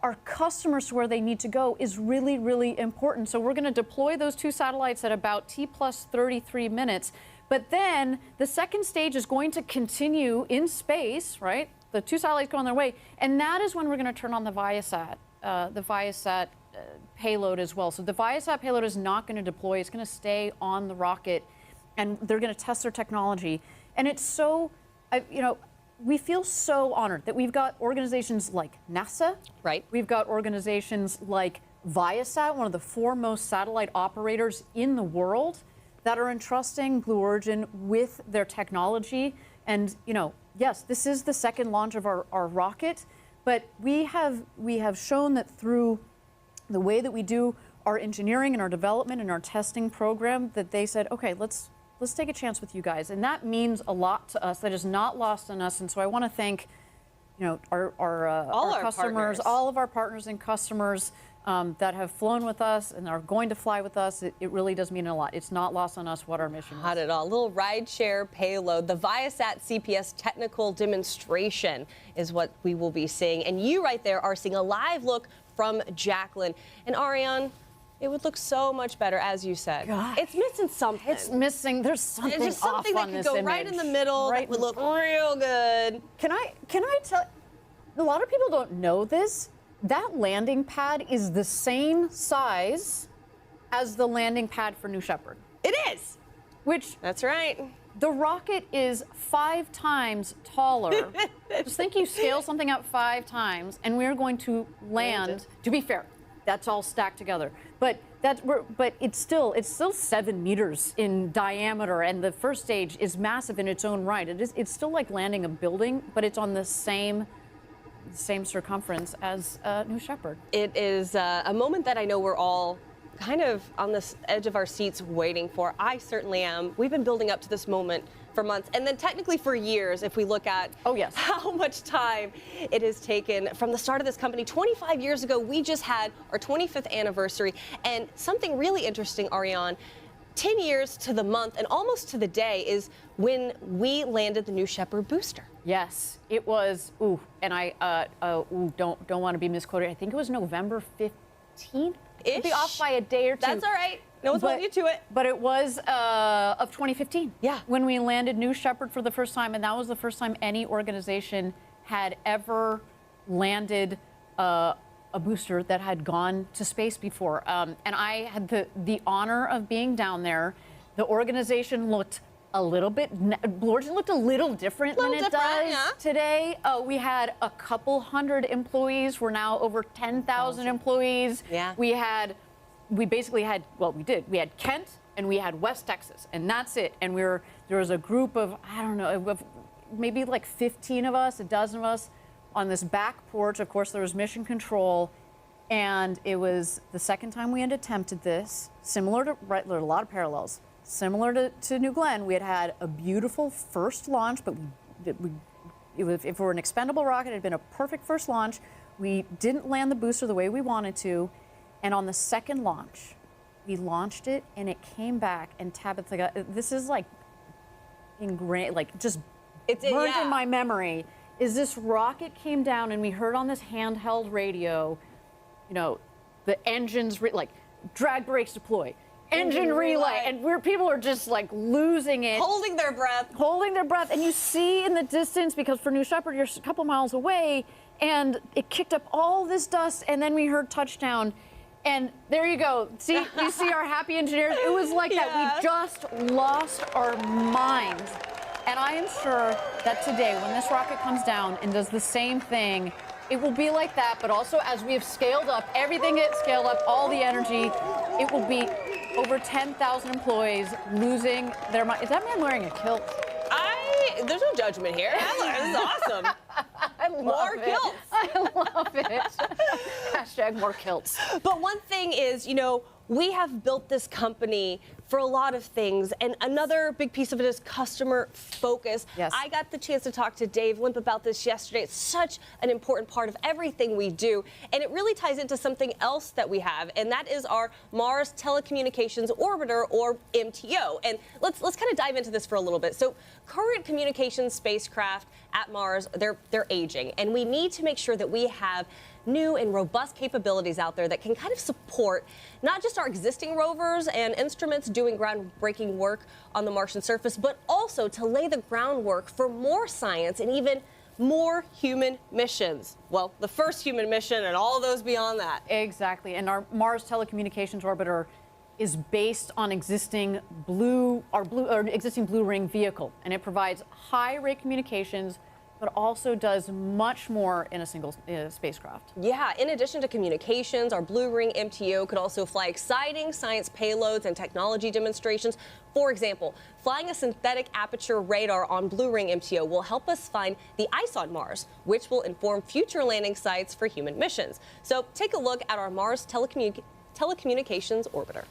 our customers to where they need to go is really, really important. So we're going to deploy those two satellites at about T+33 minutes. But then the second stage is going to continue in space, right? The two satellites go on their way. And that is when we're going to turn on the Viasat payload as well. So the Viasat payload is not going to deploy. It's going to stay on the rocket, and they're going to test their technology. And it's so, we feel so honored that we've got organizations like NASA. Right. We've got organizations like Viasat, one of the foremost satellite operators in the world, that are entrusting Blue Origin with their technology. And, yes, this is the second launch of our rocket, but we have shown that through the way that we do our engineering and our development and our testing program, that they said, okay, let's take a chance with you guys. And that means a lot to us. That is not lost on us. And so I want to thank, our customers, partners. all of our partners and customers that have flown with us and are going to fly with us. It really does mean a lot. It's not lost on us what our mission is. Not at all. Little rideshare payload. The Viasat CPS technical demonstration is what we will be seeing. And you right there are seeing a live look from Jacqueline. And Ariane, it would look so much better, as you said. Gosh. It's missing something. It's missing. There's something It's just something off that on could this go image. right in the middle. Right That would look real good. Can I tell? A lot of people don't know this. That landing pad is the same size as the landing pad for New Shepard. It is. Which That's right. the rocket is 5 times taller. Just think you scale something up 5 times, and we're going to land. To be fair, that's all stacked together. But it's still 7 meters in diameter, and the first stage is massive in its own right. It's still like landing a building, but it's on the same circumference as New Shepard. It is a moment that I know we're all kind of on the edge of our seats waiting for. I certainly am. We've been building up to this moment for months, and then technically for years if we look at how much time it has taken from the start of this company. 25 years ago, we just had our 25th anniversary, and something really interesting, Ariane, 10 years to the month and almost to the day is when we landed the New Shepard booster. Yes, it was. And I don't want to be misquoted. I think it was November 15th. Could be off by a day or two. That's all right. No one's holding you to it. But it was of 2015. Yeah. When we landed New Shepard for the first time, and that was the first time any organization had ever landed a booster that had gone to space before. And I had the honor of being down there. The organization looked a little bit, looked a little different than it does today. We had a couple hundred employees. We're now over 10,000 employees. Yeah. We basically had, we had Kent and we had West Texas, and that's it. And there was a group of, I don't know, maybe like 15 of us, a dozen of us on this back porch. Of course, there was mission control. And it was the second time we had attempted this, similar to, there are a lot of parallels. Similar to New Glenn, we had a beautiful first launch, but if it were an expendable rocket, it had been a perfect first launch. We didn't land the booster the way we wanted to, and on the second launch, we launched it, and it came back, and Tabitha got, this is like ingrained, like just burned in my memory, is this rocket came down, and we heard on this handheld radio, the engines, like drag brakes deploy. Engine relay, and people are just like losing it. Holding their breath. And you see in the distance, because for New Shepard, you're a couple miles away, and it kicked up all this dust, and then we heard touchdown. And there you go. See, you see our happy engineers. It was like that. We just lost our minds. And I am sure that today, when this rocket comes down and does the same thing, it will be like that, but also as we have scaled up, everything gets scaled up, all the energy, it will be over 10,000 employees losing their mind. Is that man wearing a kilt? There's no judgment here. This is awesome. I love more it. kilts. I love it. Hashtag more kilts. But one thing is, we have built this company for a lot of things, and another big piece of it is customer focus. Yes. I got the chance to talk to Dave Limp about this yesterday. It's such an important part of everything we do, and it really ties into something else that we have, and that is our Mars Telecommunications Orbiter, or MTO. And let's kind of dive into this for a little bit. So current communications spacecraft at Mars, they're aging, and we need to make sure that we have new and robust capabilities out there that can kind of support not just our existing rovers and instruments doing groundbreaking work on the Martian surface, but also to lay the groundwork for more science and even more human missions. Well, the first human mission and all those beyond that. Exactly. And our Mars Telecommunications Orbiter is based on existing blue ring vehicle, and it provides high rate communications, but also does much more in a single spacecraft. Yeah, in addition to communications, our Blue Ring MTO could also fly exciting science payloads and technology demonstrations. For example, flying a synthetic aperture radar on Blue Ring MTO will help us find the ice on Mars, which will inform future landing sites for human missions. So take a look at our Mars Telecommunications Orbiter.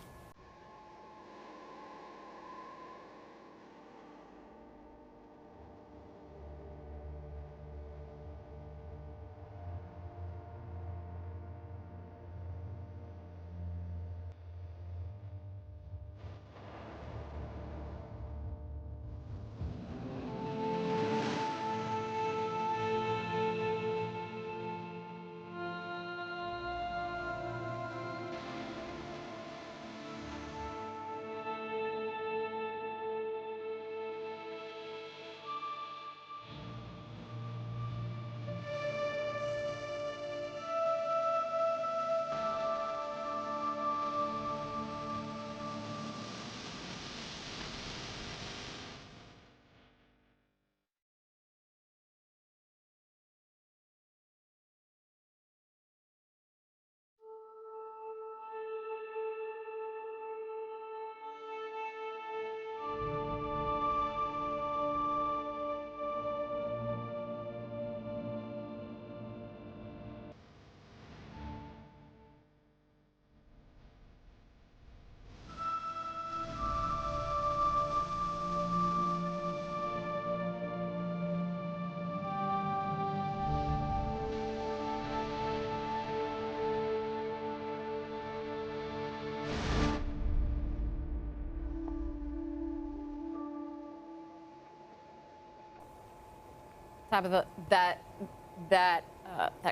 Tabitha, that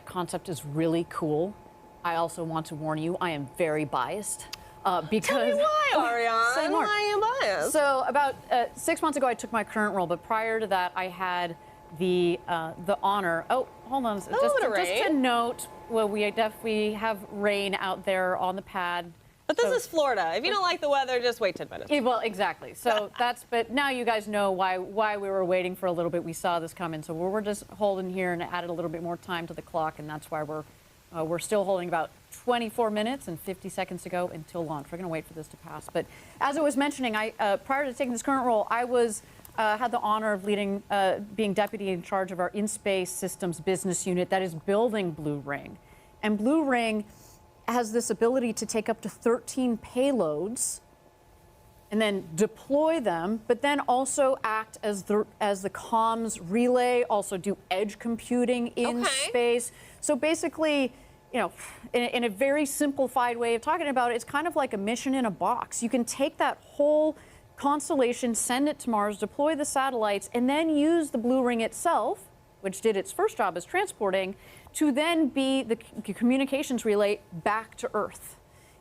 concept is really cool. I also want to warn you, I am very biased. Because Tell me why, Ariane? Why are you biased? So about 6 months ago, I took my current role, but prior to that, I had the honor. Oh, hold on. Just to note, well, we have rain out there on the pad. But this is Florida. If you don't like the weather, just wait 10 minutes. Yeah, well, exactly. So but now you guys know why we were waiting for a little bit. We saw this coming, so we're just holding here and added a little bit more time to the clock, and that's why we're still holding about 24 minutes and 50 seconds to go until launch. We're going to wait for this to pass. But as I was mentioning, prior to taking this current role, I had the honor of being deputy in charge of our in-space systems business unit that is building Blue Ring. And Blue Ring has this ability to take up to 13 payloads and then deploy them, but then also act as the comms relay, also do edge computing in space. So basically, you know, in a very simplified way of talking about it, it's kind of like a mission in a box. You can take that whole constellation, send it to Mars, deploy the satellites, and then use the Blue Ring itself, which did its first job as transporting, to then be the communications relay back to Earth.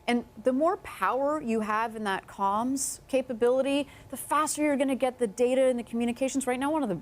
And the more power you have in that comms capability, the faster you're going to get the data and the communications. Right now, one of the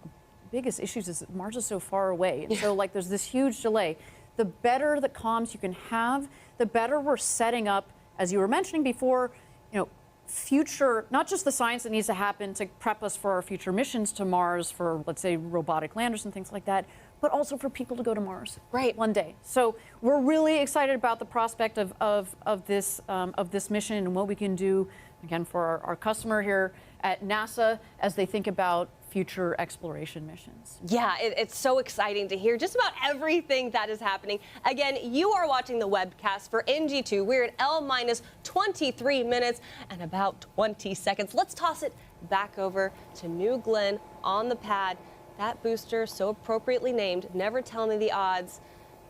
biggest issues is that Mars is so far away. And so, like, there's this huge delay. The better the comms you can have, the better we're setting up, as you were mentioning before, you know, future, not just the science that needs to happen to prep us for our future missions to Mars for, let's say, robotic landers and things like that, but also for people to go to Mars one day. So we're really excited about the prospect of this mission and what we can do, again, for our customer here at NASA as they think about future exploration missions. Yeah, it's so exciting to hear just about everything that is happening. Again, you are watching the webcast for NG2. We're at L-23 minutes and about 20 seconds. Let's toss it back over to New Glenn on the pad. That booster, so appropriately named, Never Tell Me the Odds,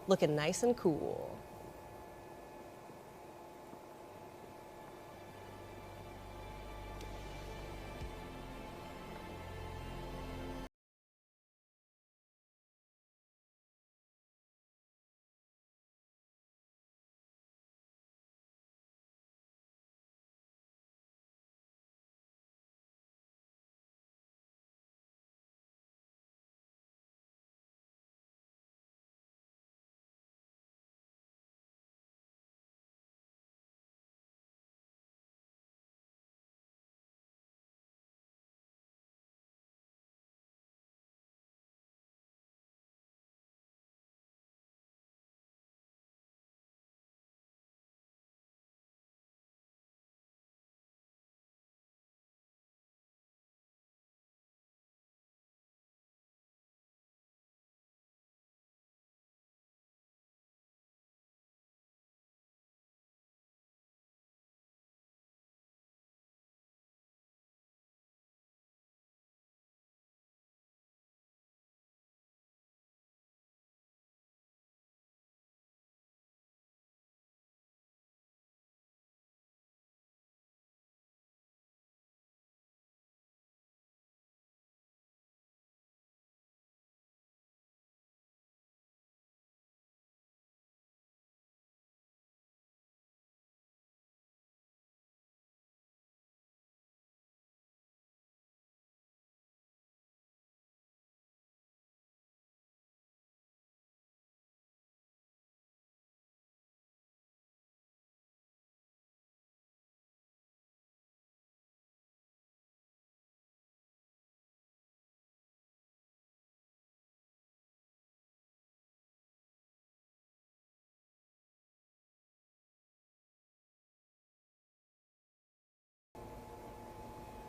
looking nice and cool.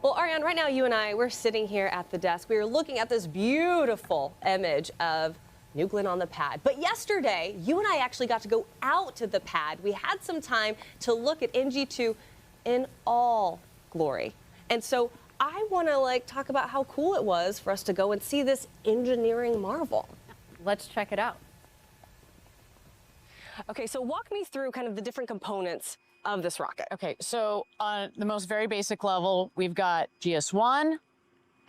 Well, Ariane, right now you and I, we're sitting here at the desk. We were looking at this beautiful image of New Glenn on the pad. But yesterday, you and I actually got to go out to the pad. We had some time to look at NG2 in all glory. And so I want to talk about how cool it was for us to go and see this engineering marvel. Let's check it out. Okay, so walk me through kind of the different components of this rocket. Okay, so on the most very basic level, we've got GS1,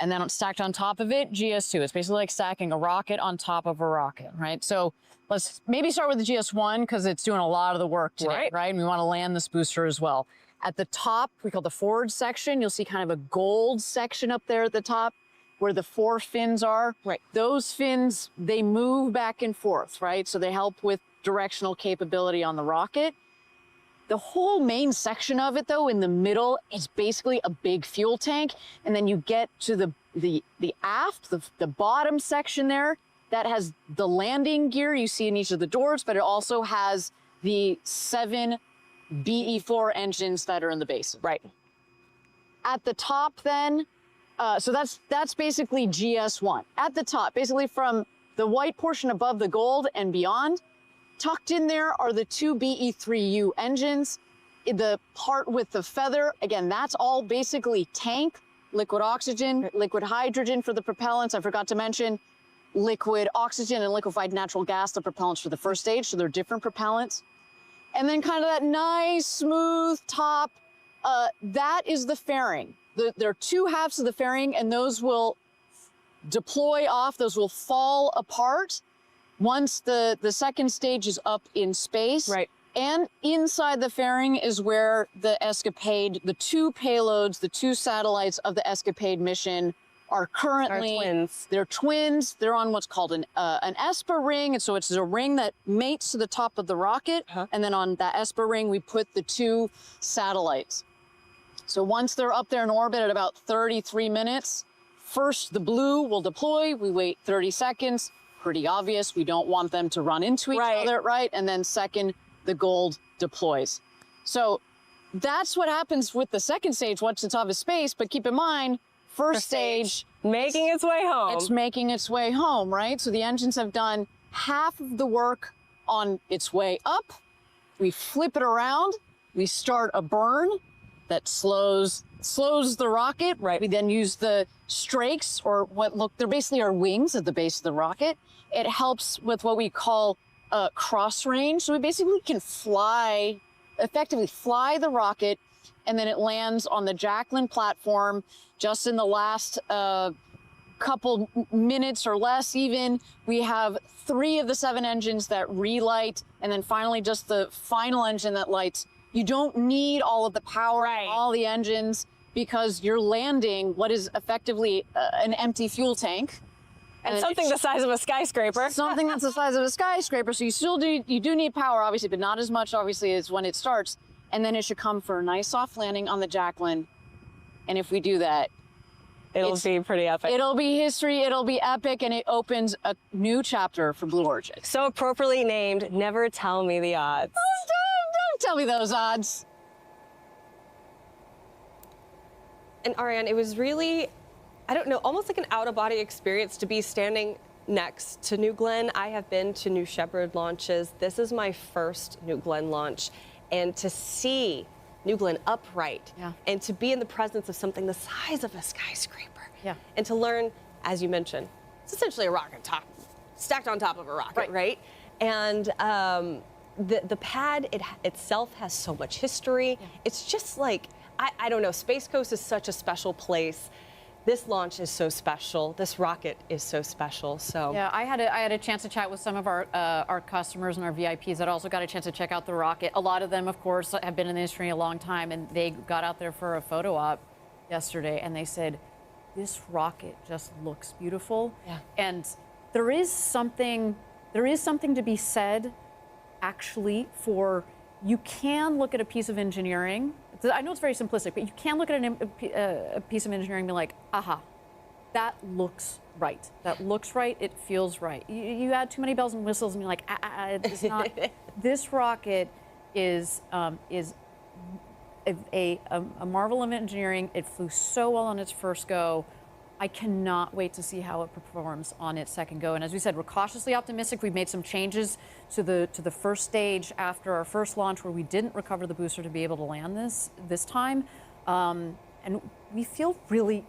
And then stacked on top of it, GS2. It's basically like stacking a rocket on top of a rocket, right? So let's maybe start with the GS1 because it's doing a lot of the work today, right? And we want to land this booster as well. At the top, we call the forward section, you'll see kind of a gold section up there at the top where the 4 fins are. Right. Those fins, they move back and forth, right? So they help with directional capability on the rocket. The whole main section of it, though, in the middle, is basically a big fuel tank. And then you get to the aft, the bottom section there, that has the landing gear you see in each of the doors, but it also has the 7 BE4 engines that are in the base. Right. At the top, then, so that's basically GS1. At the top, basically from the white portion above the gold and beyond, tucked in there are the 2 BE3U engines. The part with the feather, again, that's all basically tank, liquid oxygen, liquid hydrogen for the propellants. I forgot to mention liquid oxygen and liquefied natural gas, the propellants for the first stage, so they're different propellants. And then kind of that nice, smooth top, that is the fairing. There are 2 halves of the fairing, and those will deploy off, those will fall apart once the second stage is up in space. Right. And inside the fairing is where the ESCAPADE, the 2 payloads, the 2 satellites of the ESCAPADE mission are currently. Are twins. They're twins. They're on what's called an ESPA ring. And so it's a ring that mates to the top of the rocket. And then on that ESPA ring, we put the 2 satellites. So once they're up there in orbit at about 33 minutes, first the blue will deploy. We wait 30 seconds. Pretty obvious. We don't want them to run into each other, right? And then second, the gold deploys. So that's what happens with the second stage once it's out of space. But keep in mind, first stage making its way home. It's making its way home, right? So the engines have done half of the work on its way up. We flip it around. We start a burn that slows the rocket. Right. We then use the strakes, or they're basically our wings at the base of the rocket. It helps with what we call cross range. So we basically can effectively fly the rocket, and then it lands on the Jacqueline platform just in the last couple minutes or less even. We have 3 of the 7 engines that relight, and then finally just the final engine that lights. You don't need all of the power, all the engines, because you're landing what is effectively an empty fuel tank. And something the size of a skyscraper. Something that's the size of a skyscraper. So you do need power, obviously, but not as much, obviously, as when it starts. And then it should come for a nice soft landing on the Jacqueline. And if we do that, it'll be pretty epic. It'll be history, it'll be epic, and it opens a new chapter for Blue Origin. So appropriately named, Never Tell Me the Odds. Don't tell me those odds. And Ariane, it was really, I don't know, almost like an out-of-body experience to be standing next to New Glenn. I have been to New Shepard launches. This is my first New Glenn launch. And to see New Glenn upright, and to be in the presence of something the size of a skyscraper, and to learn, as you mentioned, it's essentially a rocket stacked on top of a rocket, right? And the pad itself has so much history. It's just like, I don't know, Space Coast is such a special place. This launch is so special. This rocket is so special. So yeah, I had a chance to chat with some of our customers and our VIPs that also got a chance to check out the rocket. A lot of them, of course, have been in the industry a long time, and they got out there for a photo op yesterday, and they said, "This rocket just looks beautiful." Yeah. And there is something to be said, actually, for you can look at a piece of engineering. I know it's very simplistic, but you can look at a piece of engineering and be like, aha, that looks right. That looks right. It feels right. You add too many bells and whistles and you're like, it's not. This rocket is a marvel of engineering. It flew so well on its first go. I cannot wait to see how it performs on its second go. And as we said, we're cautiously optimistic. We've made some changes to the first stage after our first launch, where we didn't recover the booster to be able to land this time. And we feel good.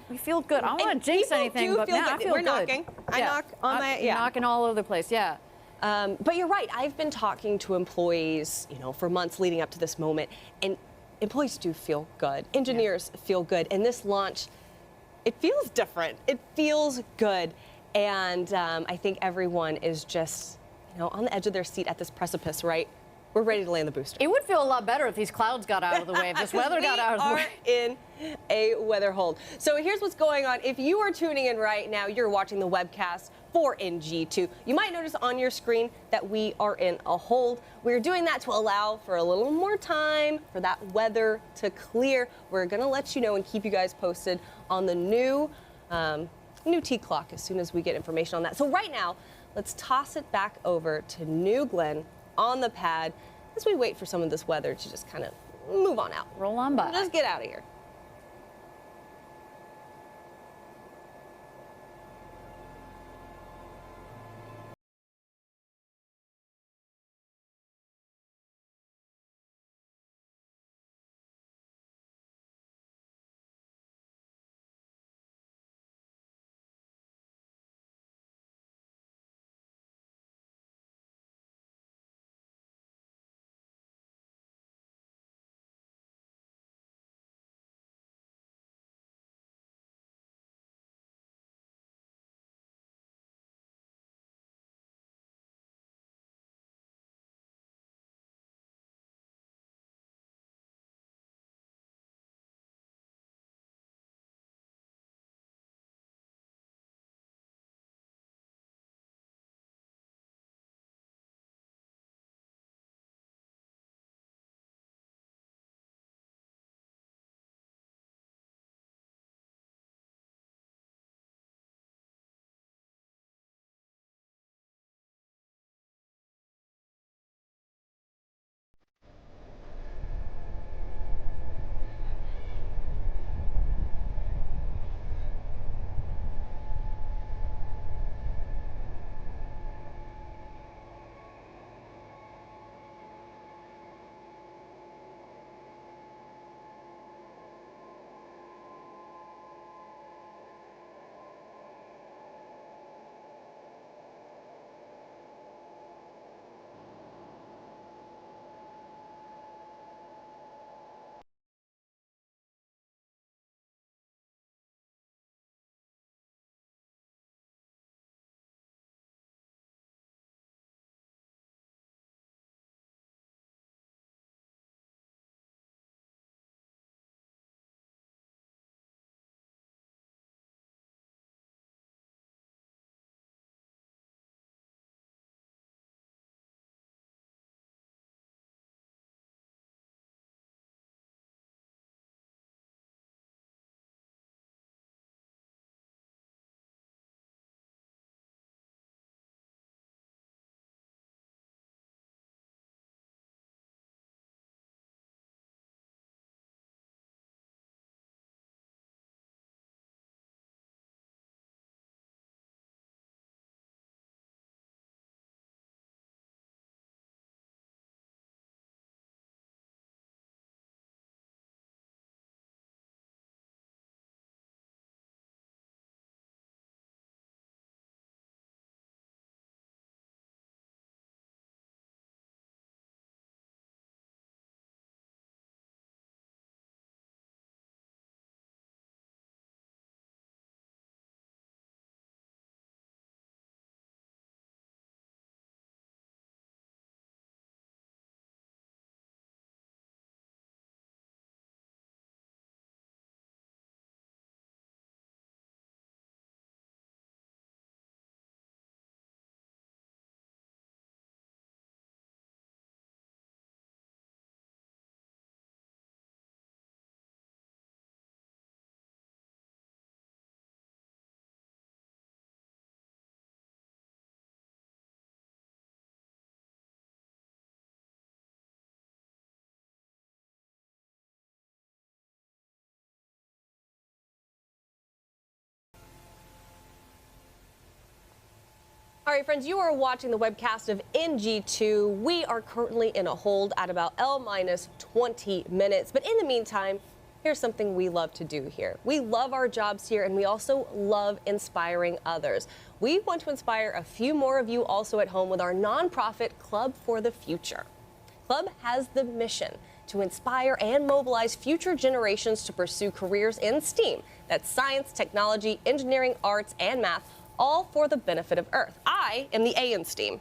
We feel good. I don't want to jinx anything, but man, I feel We're good. Knocking. I knock on my knocking all over the place. Yeah. But you're right. I've been talking to employees, for months leading up to this moment, and employees do feel good. Engineers feel good, and this launch It feels different. It feels good. And I think everyone is just, on the edge of their seat at this precipice, right? We're ready to land the booster. It would feel a lot better if these clouds got out of the way, if this weather got out of the way. We are in a weather hold. So here's what's going on. If you are tuning in right now, you're watching the webcast for NG2. You might notice on your screen that we are in a hold. We're doing that to allow for a little more time for that weather to clear. We're going to let you know and keep you guys posted on the new T clock as soon as we get information on that. So right now, let's toss it back over to New Glenn on the pad as we wait for some of this weather to just kind of move on out. Roll on by. Let's get out of here. All right, friends, you are watching the webcast of NG2. We are currently in a hold at about L-20 minutes. But in the meantime, here's something we love to do here. We love our jobs here, and we also love inspiring others. We want to inspire a few more of you also at home with our nonprofit Club for the Future. Club has the mission to to inspire and mobilize future generations to pursue careers in STEAM. That's science, technology, engineering, arts, and math, all for the benefit of Earth. I am the A in STEAM.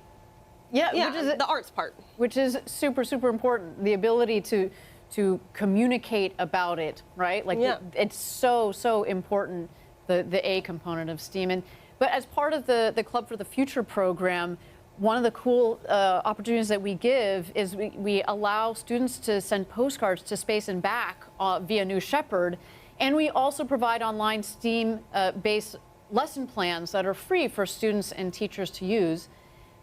Yeah, which is the arts part. Which is super, super important. The ability to communicate about it, right? Like it's so important, the A component of STEAM. But as part of the Club for the Future program, one of the cool opportunities that we give is we allow students to send postcards to space and back via New Shepard. And we also provide online STEAM-based lesson plans that are free for students and teachers to use.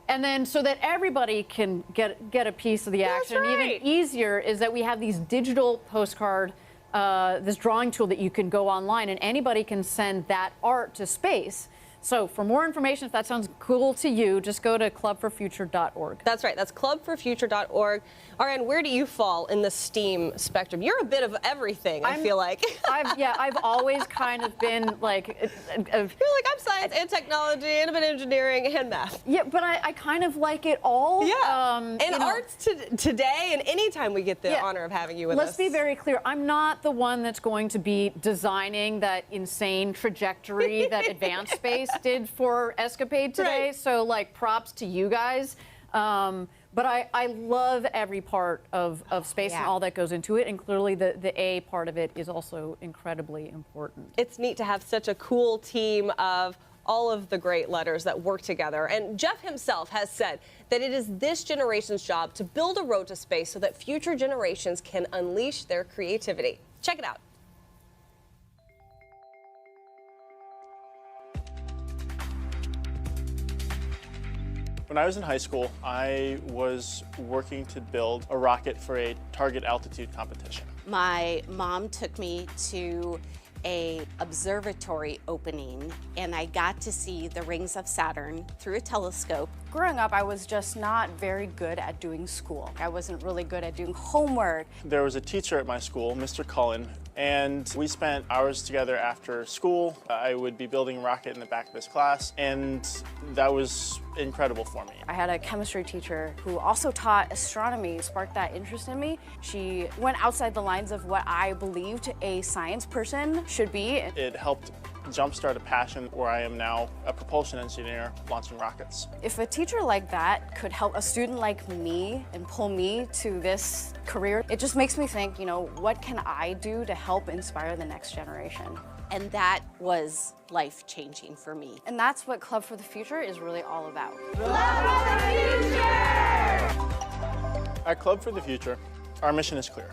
And then so that everybody can get a piece of the action. That's right. Even easier is that we have these digital postcard, this drawing tool that you can go online and anybody can send that art to space. So for more information, if that sounds cool to you, just go to clubforfuture.org. That's right. That's clubforfuture.org. Ariane, where do you fall in the STEAM spectrum? You're a bit of everything, I feel like. I've always kind of been like... You're like, I'm science and technology and a bit of engineering and math. Yeah, but I kind of like it all. Yeah. And arts today and anytime we get the honor of having you with us. Let's be very clear. I'm not the one that's going to be designing that insane trajectory that Advanced Space did for ESCAPADE today. Right. So, like, props to you guys. But I love every part of space and all that goes into it, and clearly the A part of it is also incredibly important. It's neat to have such a cool team of all of the great letters that work together. And Jeff himself has said that it is this generation's job to build a road to space so that future generations can unleash their creativity. Check it out. When I was in high school, I was working to build a rocket for a target altitude competition. My mom took me to an observatory opening, and I got to see the rings of Saturn through a telescope. Growing up, I was just not very good at doing school. I wasn't really good at doing homework. There was a teacher at my school, Mr. Cullen, and we spent hours together after school. I would be building a rocket in the back of his class, and that was incredible for me. I had a chemistry teacher who also taught astronomy, sparked that interest in me. She went outside the lines of what I believed a science person should be. It helped jumpstart a passion where I am now a propulsion engineer launching rockets. If a teacher like that could help a student like me and pull me to this career, it just makes me think, you know, what can I do to help inspire the next generation? And that was life-changing for me. And that's what Club for the Future is really all about. Club for the Future! At Club for the Future, our mission is clear: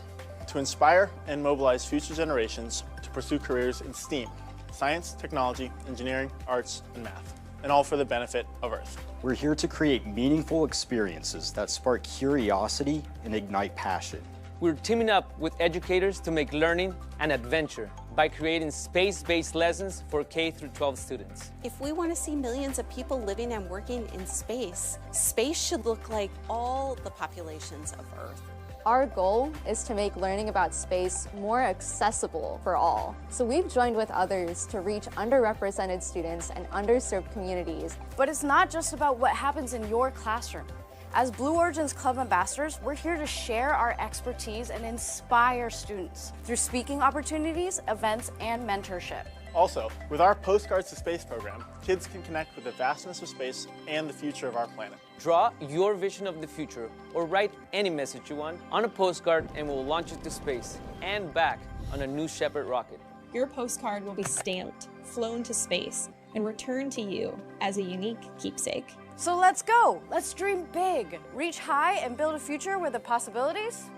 to inspire and mobilize future generations to pursue careers in STEAM, science, technology, engineering, arts, and math, and all for the benefit of Earth. We're here to create meaningful experiences that spark curiosity and ignite passion. We're teaming up with educators to make learning an adventure by creating space-based lessons for K-12 students. If we want to see millions of people living and working in space, space should look like all the populations of Earth. Our goal is to make learning about space more accessible for all. So we've joined with others to reach underrepresented students and underserved communities. But it's not just about what happens in your classroom. As Blue Origin's Club Ambassadors, we're here to share our expertise and inspire students through speaking opportunities, events, and mentorship. Also, with our Postcards to Space program, kids can connect with the vastness of space and the future of our planet. Draw your vision of the future or write any message you want on a postcard and we'll launch it to space and back on a New Shepard rocket. Your postcard will be stamped, flown to space, and returned to you as a unique keepsake. So let's go. Let's dream big, reach high, and build a future where the possibilities,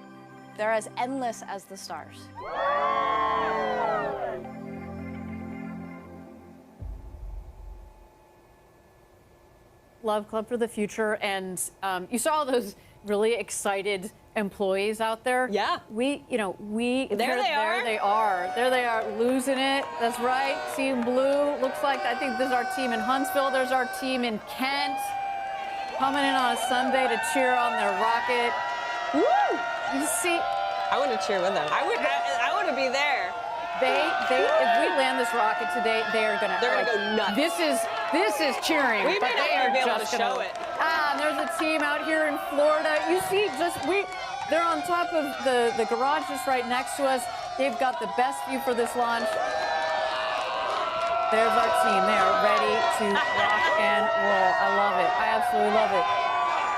they're as endless as the stars. Love Club for the Future, and you saw those really excited employees out there. Yeah. There they are, losing it. That's right, Team Blue. Looks like, I think this is our team in Huntsville. There's our team in Kent, coming in on a Sunday to cheer on their rocket. Woo! You see, I want to cheer with them. I want to be there. If we land this rocket today, they're gonna go nuts. This is cheering. We may not be able to show it. And there's a team out here in Florida. You see, They're on top of the garage just right next to us. They've got the best view for this launch. There's our team. They are ready to rock and roll. I love it. I absolutely love it.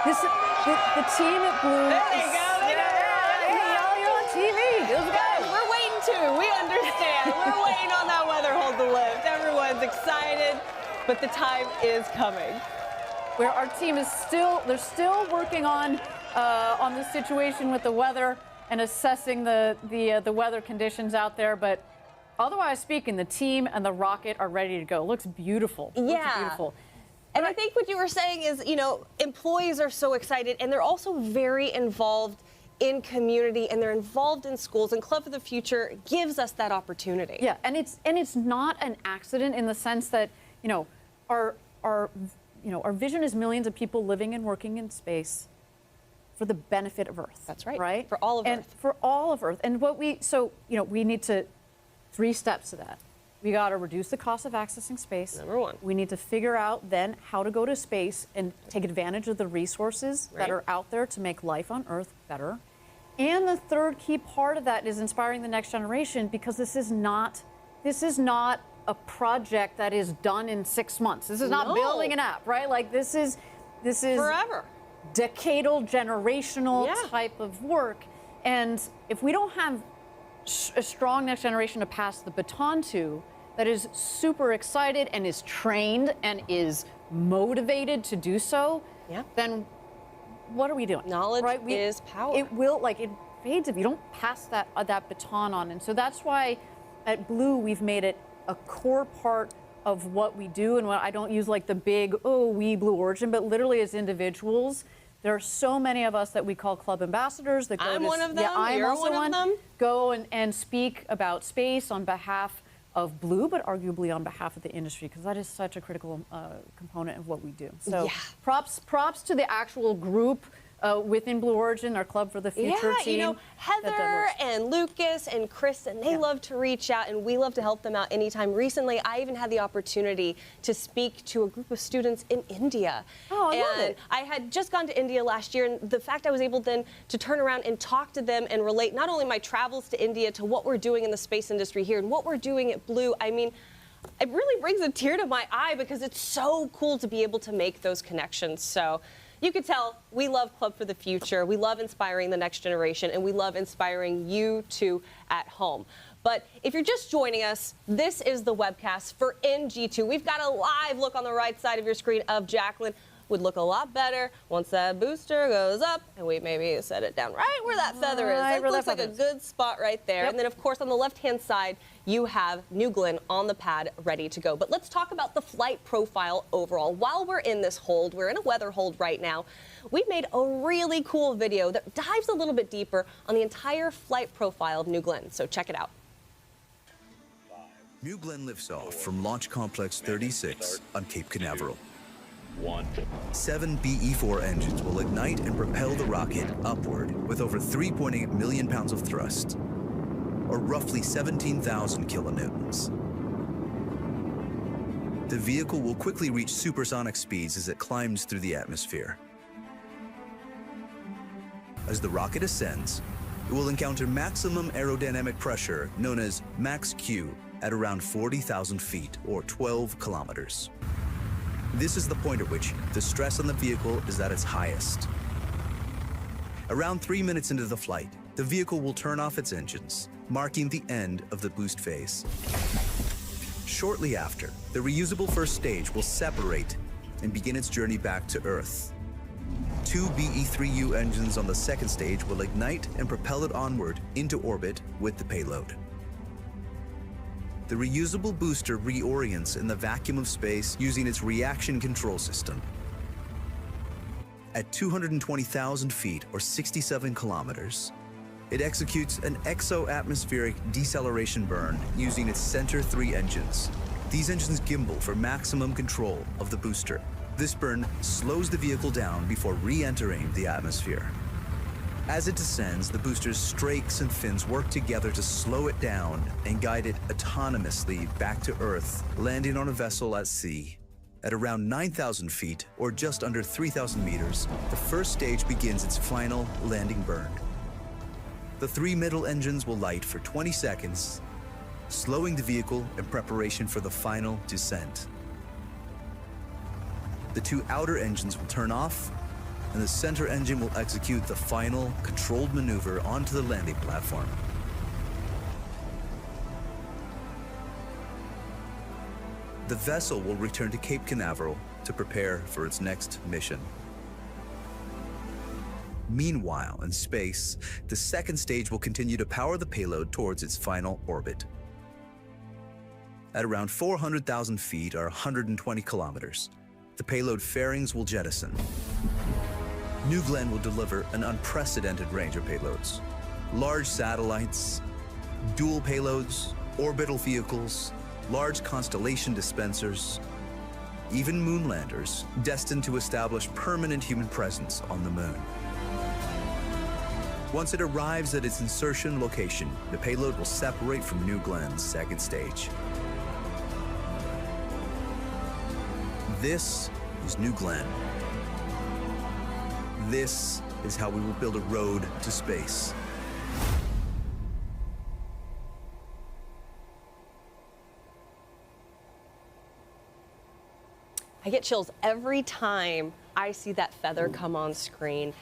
The team at Blue. There you go. You're on TV. We're waiting too. We understand. We're waiting on that weather hold to lift. Everyone's excited, but the time is coming. Where our team is they're still working on the situation with the weather and assessing the weather conditions out there, but otherwise speaking, the team and the rocket are ready to go. It looks beautiful. It looks beautiful. And I think what you were saying is, employees are so excited, and they're also very involved in community, and they're involved in schools, and Club for the Future gives us that opportunity. Yeah, and it's not an accident in the sense that, our vision is millions of people living and working in space for the benefit of Earth. That's right. Right? For all of Earth. For all of Earth. And we need to 3 steps to that. We got to reduce the cost of accessing space. Number 1. We need to figure out then how to go to space and take advantage of the resources that are out there to make life on Earth better. And the third key part of that is inspiring the next generation, because this is not a project that is done in 6 months. This is not building an app, right? Like this is forever. Decadal, generational type of work. And if we don't have a strong next generation to pass the baton to, that is super excited and is trained and is motivated to do so, then what are we doing? Knowledge is power. It fades if you don't pass that baton on. And so that's why at Blue we've made it a core part of what we do, and what I don't use like the big, we Blue Origin, but literally as individuals, there are so many of us that we call club ambassadors that go I'm one of them. Yeah, I'm You're also one of them. Go and speak about space on behalf of Blue, but arguably on behalf of the industry, because that is such a critical component of what we do. So props to the actual group within Blue Origin, our Club for the Future team. Heather and Lucas and Kristen, they love to reach out, and we love to help them out anytime. Recently, I even had the opportunity to speak to a group of students in India. Oh, I love it. I had just gone to India last year, and the fact I was able then to turn around and talk to them and relate not only my travels to India to what we're doing in the space industry here and what we're doing at Blue, I mean, it really brings a tear to my eye, because it's so cool to be able to make those connections. So you could tell we love Club for the Future. We love inspiring the next generation, and we love inspiring you too at home. But if you're just joining us, this is the webcast for NG2. We've got a live look on the right side of your screen of Jacqueline. Would look a lot better once that booster goes up, and we maybe set it down right where that feather is. That looks like a good spot right there. And then, of course, on the left-hand side, you have New Glenn on the pad ready to go. But let's talk about the flight profile overall. While we're in this hold, we're in a weather hold right now, we made a really cool video that dives a little bit deeper on the entire flight profile of New Glenn. So check it out. New Glenn lifts off from Launch Complex 36 on Cape Canaveral. 7 BE-4 engines will ignite and propel the rocket upward with over 3.8 million pounds of thrust, or roughly 17,000 kilonewtons. The vehicle will quickly reach supersonic speeds as it climbs through the atmosphere. As the rocket ascends, it will encounter maximum aerodynamic pressure, known as max Q, at around 40,000 feet, or 12 kilometers. This is the point at which the stress on the vehicle is at its highest. Around 3 minutes into the flight, the vehicle will turn off its engines, marking the end of the boost phase. Shortly after, the reusable first stage will separate and begin its journey back to Earth. 2 BE-3U engines on the second stage will ignite and propel it onward into orbit with the payload. The reusable booster reorients in the vacuum of space using its reaction control system. At 220,000 feet, or 67 kilometers, it executes an exo-atmospheric deceleration burn using its Center 3 engines. These engines gimbal for maximum control of the booster. This burn slows the vehicle down before re-entering the atmosphere. As it descends, the booster's strakes and fins work together to slow it down and guide it autonomously back to Earth, landing on a vessel at sea. At around 9,000 feet, or just under 3,000 meters, the first stage begins its final landing burn. The 3 middle engines will light for 20 seconds, slowing the vehicle in preparation for the final descent. The 2 outer engines will turn off, and the center engine will execute the final controlled maneuver onto the landing platform. The vessel will return to Cape Canaveral to prepare for its next mission. Meanwhile, in space, the second stage will continue to power the payload towards its final orbit. At around 400,000 feet or 120 kilometers, the payload fairings will jettison. New Glenn will deliver an unprecedented range of payloads. Large satellites, dual payloads, orbital vehicles, large constellation dispensers, even moon landers destined to establish permanent human presence on the moon. Once it arrives at its insertion location, the payload will separate from New Glenn's second stage. This is New Glenn. This is how we will build a road to space. I get chills every time I see that feather come on screen.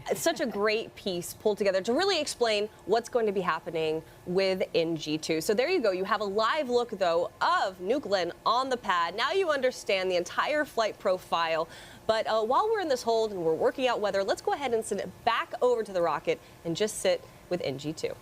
It's such a great piece pulled together to really explain what's going to be happening with NG2. So there you go. You have a live look, though, of New Glenn on the pad. Now you understand the entire flight profile. But while we're in this hold and we're working out weather, let's go ahead and send it back over to the rocket and just sit with NG2.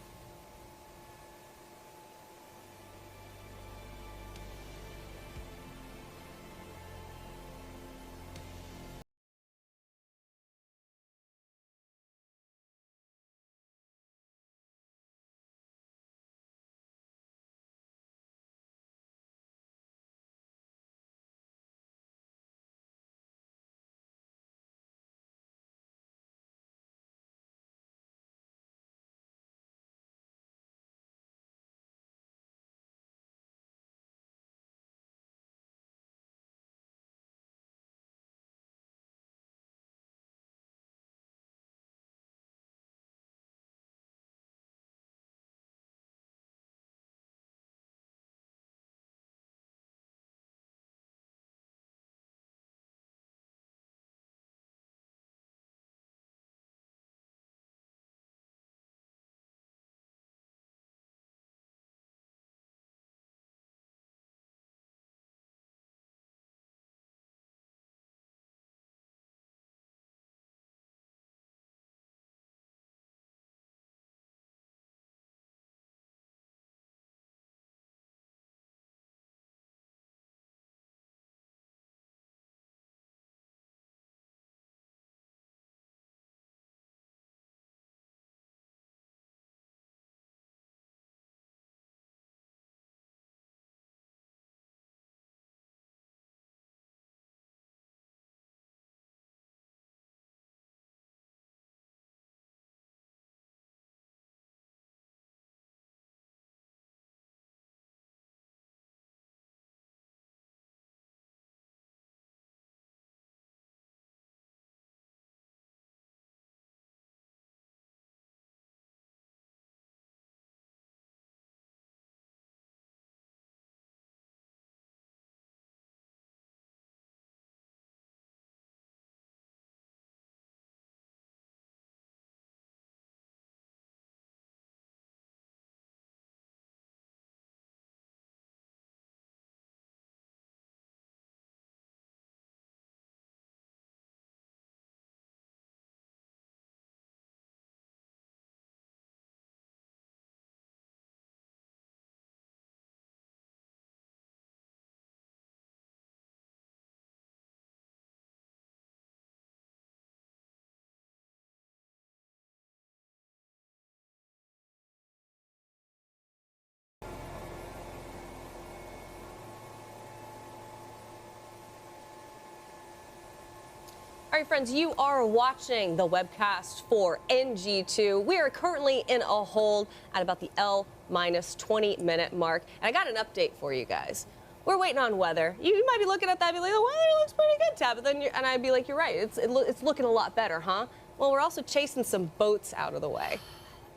All right, friends, you are watching the webcast for NG2. We are currently in a hold at about the L-20-minute mark. And I got an update for you guys. We're waiting on weather. You might be looking at that and be like, the weather looks pretty good, Tabitha. And I'd be like, you're right. It's looking a lot better, huh? Well, we're also chasing some boats out of the way.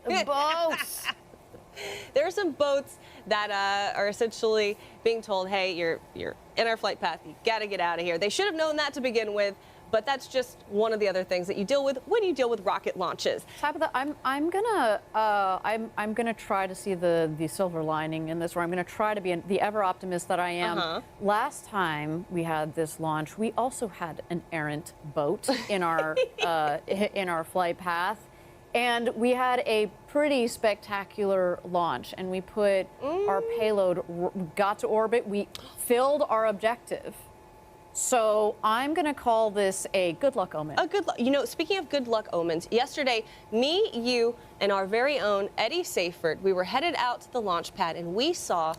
boats. There are some boats that are essentially being told, hey, you're in our flight path. You got to get out of here. They should have known that to begin with, but that's just one of the other things that you deal with when you deal with rocket launches. Tabitha, I'm gonna try to see the silver lining in this, or I'm gonna try to be the ever optimist that I am. Last time we had this launch, we also had an errant boat in our in our flight path. And we had a pretty spectacular launch, and we put our payload, got to orbit, we filled our objective. So I'm going to call this a good luck omen. A good luck. You know, speaking of good luck omens, yesterday, me, you, and our very own Eddie Seyfert, we were headed out to the launch pad, and we saw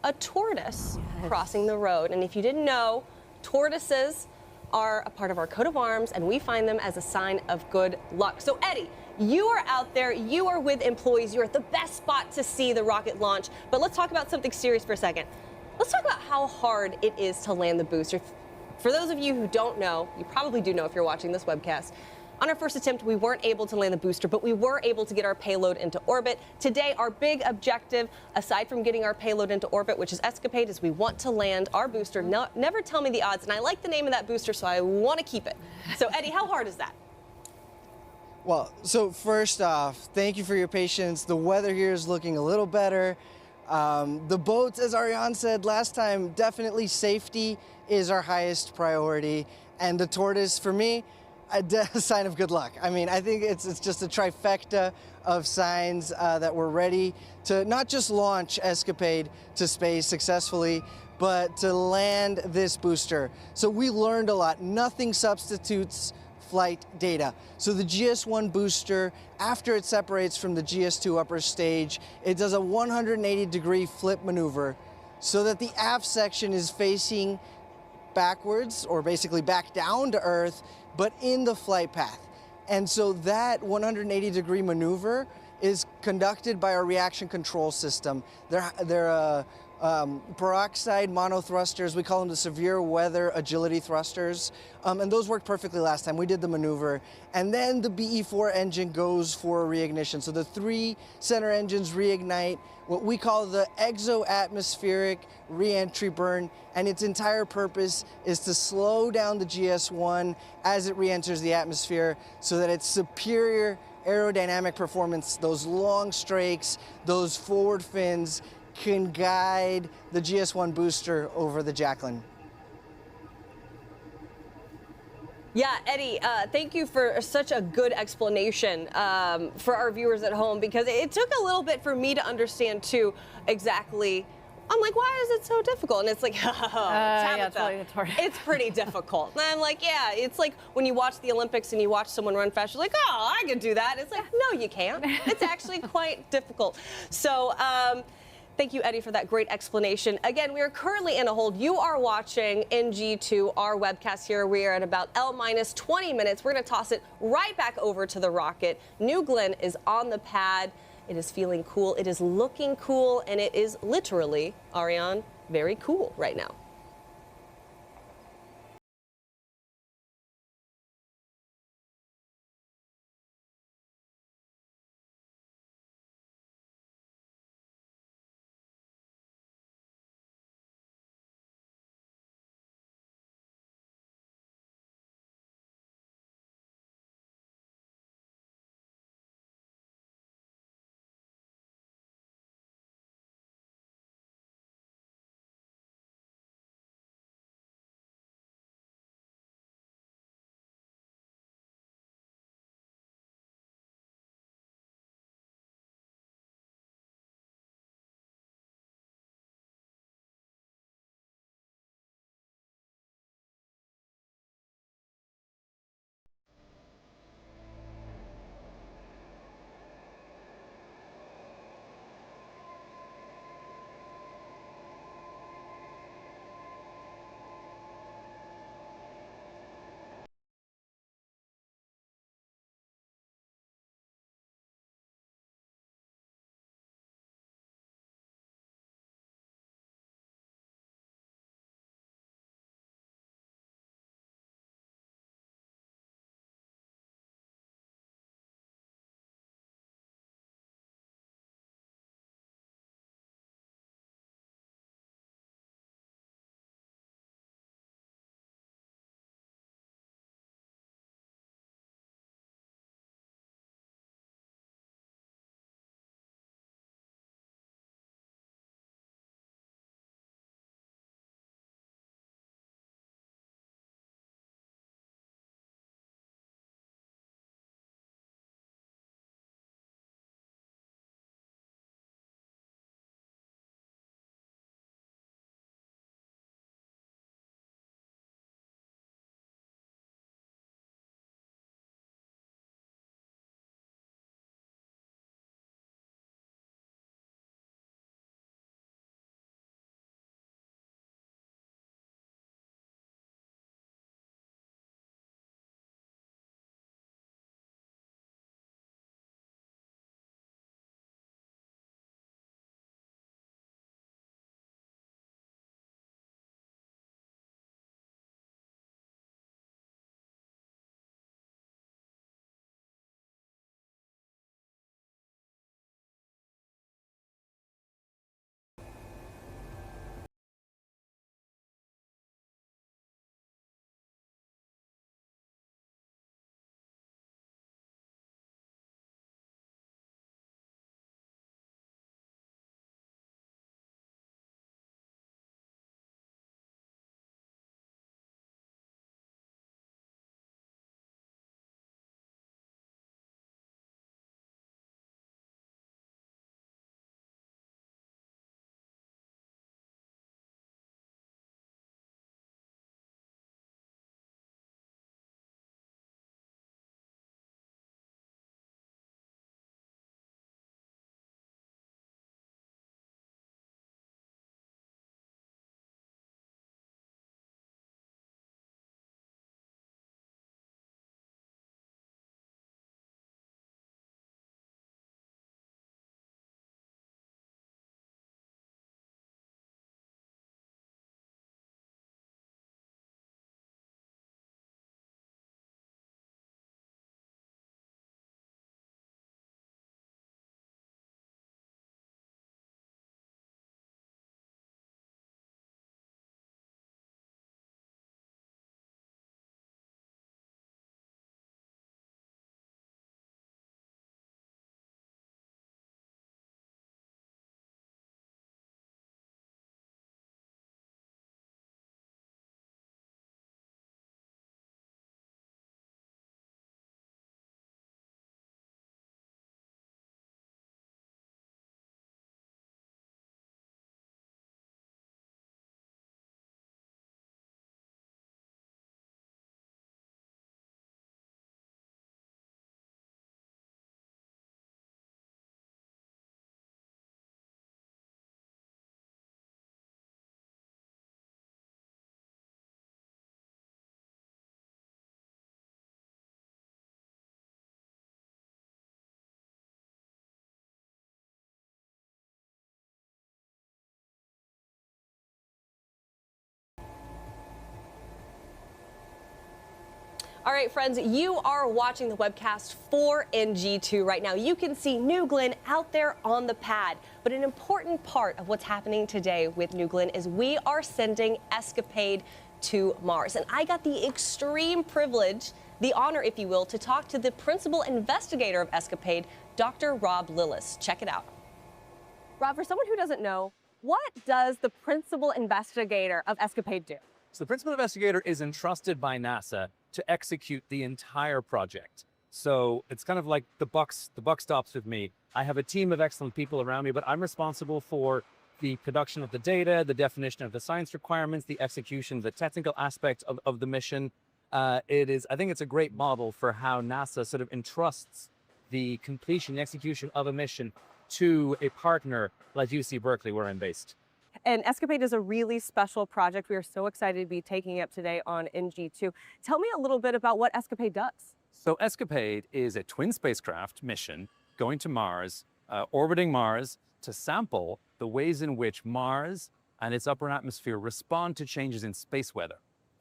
a tortoise crossing the road. And if you didn't know, tortoises are a part of our coat of arms, and we find them as a sign of good luck. So Eddie, you are out there, you are with employees, you're at the best spot to see the rocket launch. But let's talk about something serious for a second. Let's talk about how hard it is to land the booster. For those of you who don't know, you probably do know if you're watching this webcast, on our first attempt, we weren't able to land the booster, but we were able to get our payload into orbit. Today, our big objective, aside from getting our payload into orbit, which is ESCAPADE, is we want to land our booster. Never tell me the odds, and I like the name of that booster, so I want to keep it. So, Eddie, how hard is that? Well, so first off, thank you for your patience. The weather here is looking a little better. The boats, as Ariane said last time, definitely safety is our highest priority. And the tortoise, for me, a sign of good luck. I mean, I think it's just a trifecta of signs that we're ready to not just launch ESCAPADE to space successfully, but to land this booster. So we learned a lot. Nothing substitutes flight data. So the GS-1 booster, after it separates from the GS-2 upper stage, it does a 180-degree flip maneuver so that the aft section is facing backwards, or basically back down to Earth, but in the flight path. And so that 180-degree maneuver is conducted by our reaction control system. They're peroxide monothrusters. We call them the severe weather agility thrusters. And those worked perfectly last time. We did the maneuver. And then the BE-4 engine goes for reignition. So the 3 center engines reignite what we call the exo-atmospheric re-entry burn. And its entire purpose is to slow down the GS-1 as it re-enters the atmosphere so that its superior aerodynamic performance, those long strakes, those forward fins, can guide the GS-1 booster over the Jacqueline. Yeah, Eddie, thank you for such a good explanation for our viewers at home, because it took a little bit for me to understand, too, exactly. I'm like, why is it so difficult? And it's like, Tabitha, it's pretty difficult. And I'm like, yeah, it's like when you watch the Olympics and you watch someone run fast, you're like, oh, I can do that. It's like, no, you can't. It's actually quite difficult. So, thank you, Eddie, for that great explanation. Again, we are currently in a hold. You are watching NG2, our webcast here. We are at about L-20 minutes. We're going to toss it right back over to the rocket. New Glenn is on the pad. It is feeling cool. It is looking cool. And it is literally, Ariane, very cool right now. All right, friends, you are watching the webcast for NG2 right now. You can see New Glenn out there on the pad. But an important part of what's happening today with New Glenn is we are sending ESCAPADE to Mars. And I got the extreme privilege, the honor, if you will, to talk to the principal investigator of ESCAPADE, Dr. Rob Lillis. Check it out. Rob, for someone who doesn't know, what does the principal investigator of ESCAPADE do? So the principal investigator is entrusted by NASA to execute the entire project. So it's kind of like the buck stops with me. I have a team of excellent people around me, but I'm responsible for the production of the data, the definition of the science requirements, the execution, the technical aspect of the mission. I think it's a great model for how NASA sort of entrusts the completion and execution of a mission to a partner like UC Berkeley, where I'm based. And ESCAPADE is a really special project. We are so excited to be taking it up today on NG2. Tell me a little bit about what ESCAPADE does. So ESCAPADE is a twin spacecraft mission going to Mars, orbiting Mars to sample the ways in which Mars and its upper atmosphere respond to changes in space weather.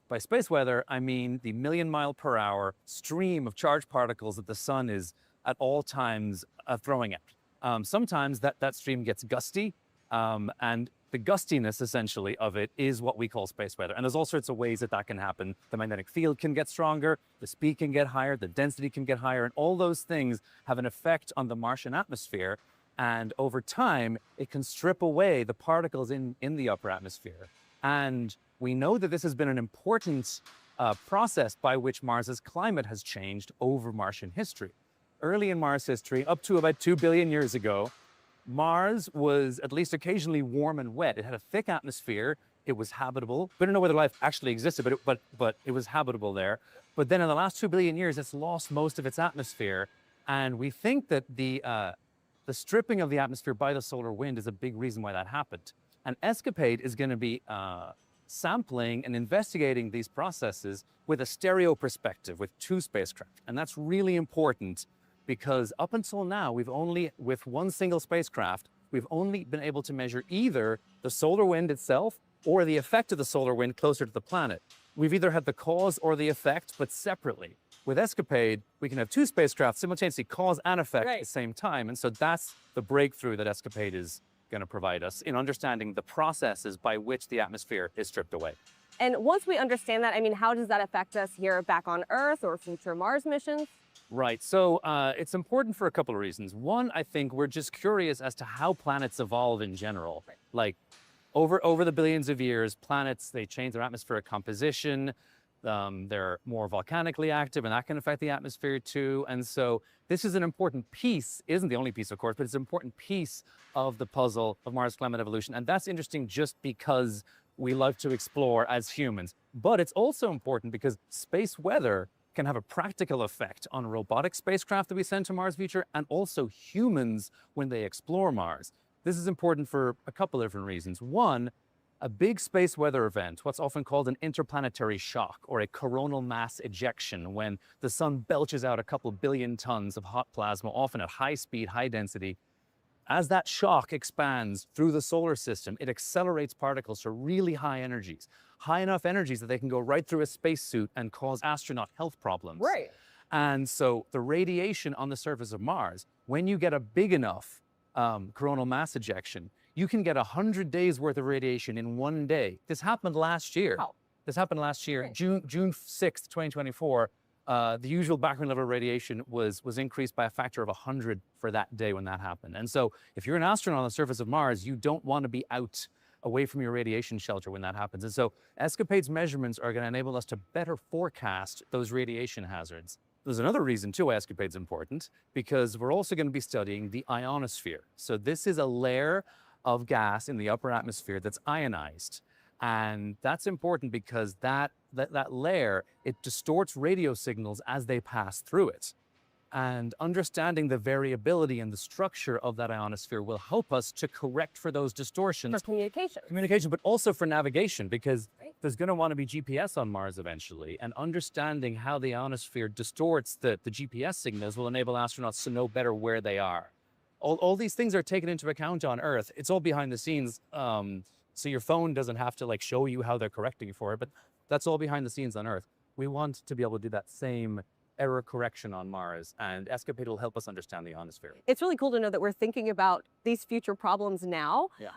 By space weather, I mean the million-mile-per-hour stream of charged particles that the sun is at all times throwing out. Sometimes that stream gets gusty, and the gustiness, essentially, of it is what we call space weather. And there's all sorts of ways that can happen. The magnetic field can get stronger, the speed can get higher, the density can get higher, and all those things have an effect on the Martian atmosphere. And over time, it can strip away the particles in the upper atmosphere. And we know that this has been an important process by which Mars's climate has changed over Martian history. Early in Mars history, up to about 2 billion years ago, Mars was at least occasionally warm and wet. It had a thick atmosphere. It was habitable. We don't know whether life actually existed, but it was habitable there. But then in the last 2 billion years, it's lost most of its atmosphere. And we think that the stripping of the atmosphere by the solar wind is a big reason why that happened. And ESCAPADE is going to be sampling and investigating these processes with a stereo perspective with 2 spacecraft. And that's really important because up until now, with one single spacecraft, we've only been able to measure either the solar wind itself or the effect of the solar wind closer to the planet. We've either had the cause or the effect, but separately. With ESCAPADE, we can have 2 spacecraft simultaneously cause and effect at the same time. And so that's the breakthrough that ESCAPADE is going to provide us in understanding the processes by which the atmosphere is stripped away. And once we understand that, I mean, how does that affect us here back on Earth or future Mars missions? Right. So it's important for a couple of reasons. One, I think we're just curious as to how planets evolve in general. Right. Like over the billions of years, planets, they change their atmospheric composition. They're more volcanically active, and that can affect the atmosphere too. And so this is an important piece, isn't the only piece, of course, but it's an important piece of the puzzle of Mars climate evolution. And that's interesting just because we love to explore as humans. But it's also important because space weather can have a practical effect on robotic spacecraft that we send to Mars future and also humans when they explore Mars. This is important for a couple of different reasons. One, a big space weather event, what's often called an interplanetary shock or a coronal mass ejection, when the sun belches out a couple billion tons of hot plasma, often at high speed, high density. As that shock expands through the solar system, it accelerates particles to really high energies, high enough energies that they can go right through a spacesuit and cause astronaut health problems. Right. And so the radiation on the surface of Mars, when you get a big enough coronal mass ejection, you can get 100 days worth of radiation in one day. This happened last year. Wow. This happened last year, June 6th, 2024. The usual background level of radiation was increased by a factor of 100 for that day when that happened. And so if you're an astronaut on the surface of Mars, you don't want to be out away from your radiation shelter when that happens. And so ESCAPADE's measurements are going to enable us to better forecast those radiation hazards. There's another reason too why ESCAPADE's important, because we're also going to be studying the ionosphere. So this is a layer of gas in the upper atmosphere that's ionized. And that's important because that layer, it distorts radio signals as they pass through it. And understanding the variability and the structure of that ionosphere will help us to correct for those distortions. For communication. Communication, but also for navigation, because there's going to want to be GPS on Mars eventually. And understanding how the ionosphere distorts the GPS signals will enable astronauts to know better where they are. All these things are taken into account on Earth. It's all behind the scenes. So your phone doesn't have to show you how they're correcting for it, but that's all behind the scenes on Earth. we want to be able to do that same error correction on Mars, and ESCAPADE will help us understand the ionosphere. It's really cool to know that we're thinking about these future problems now. Yeah.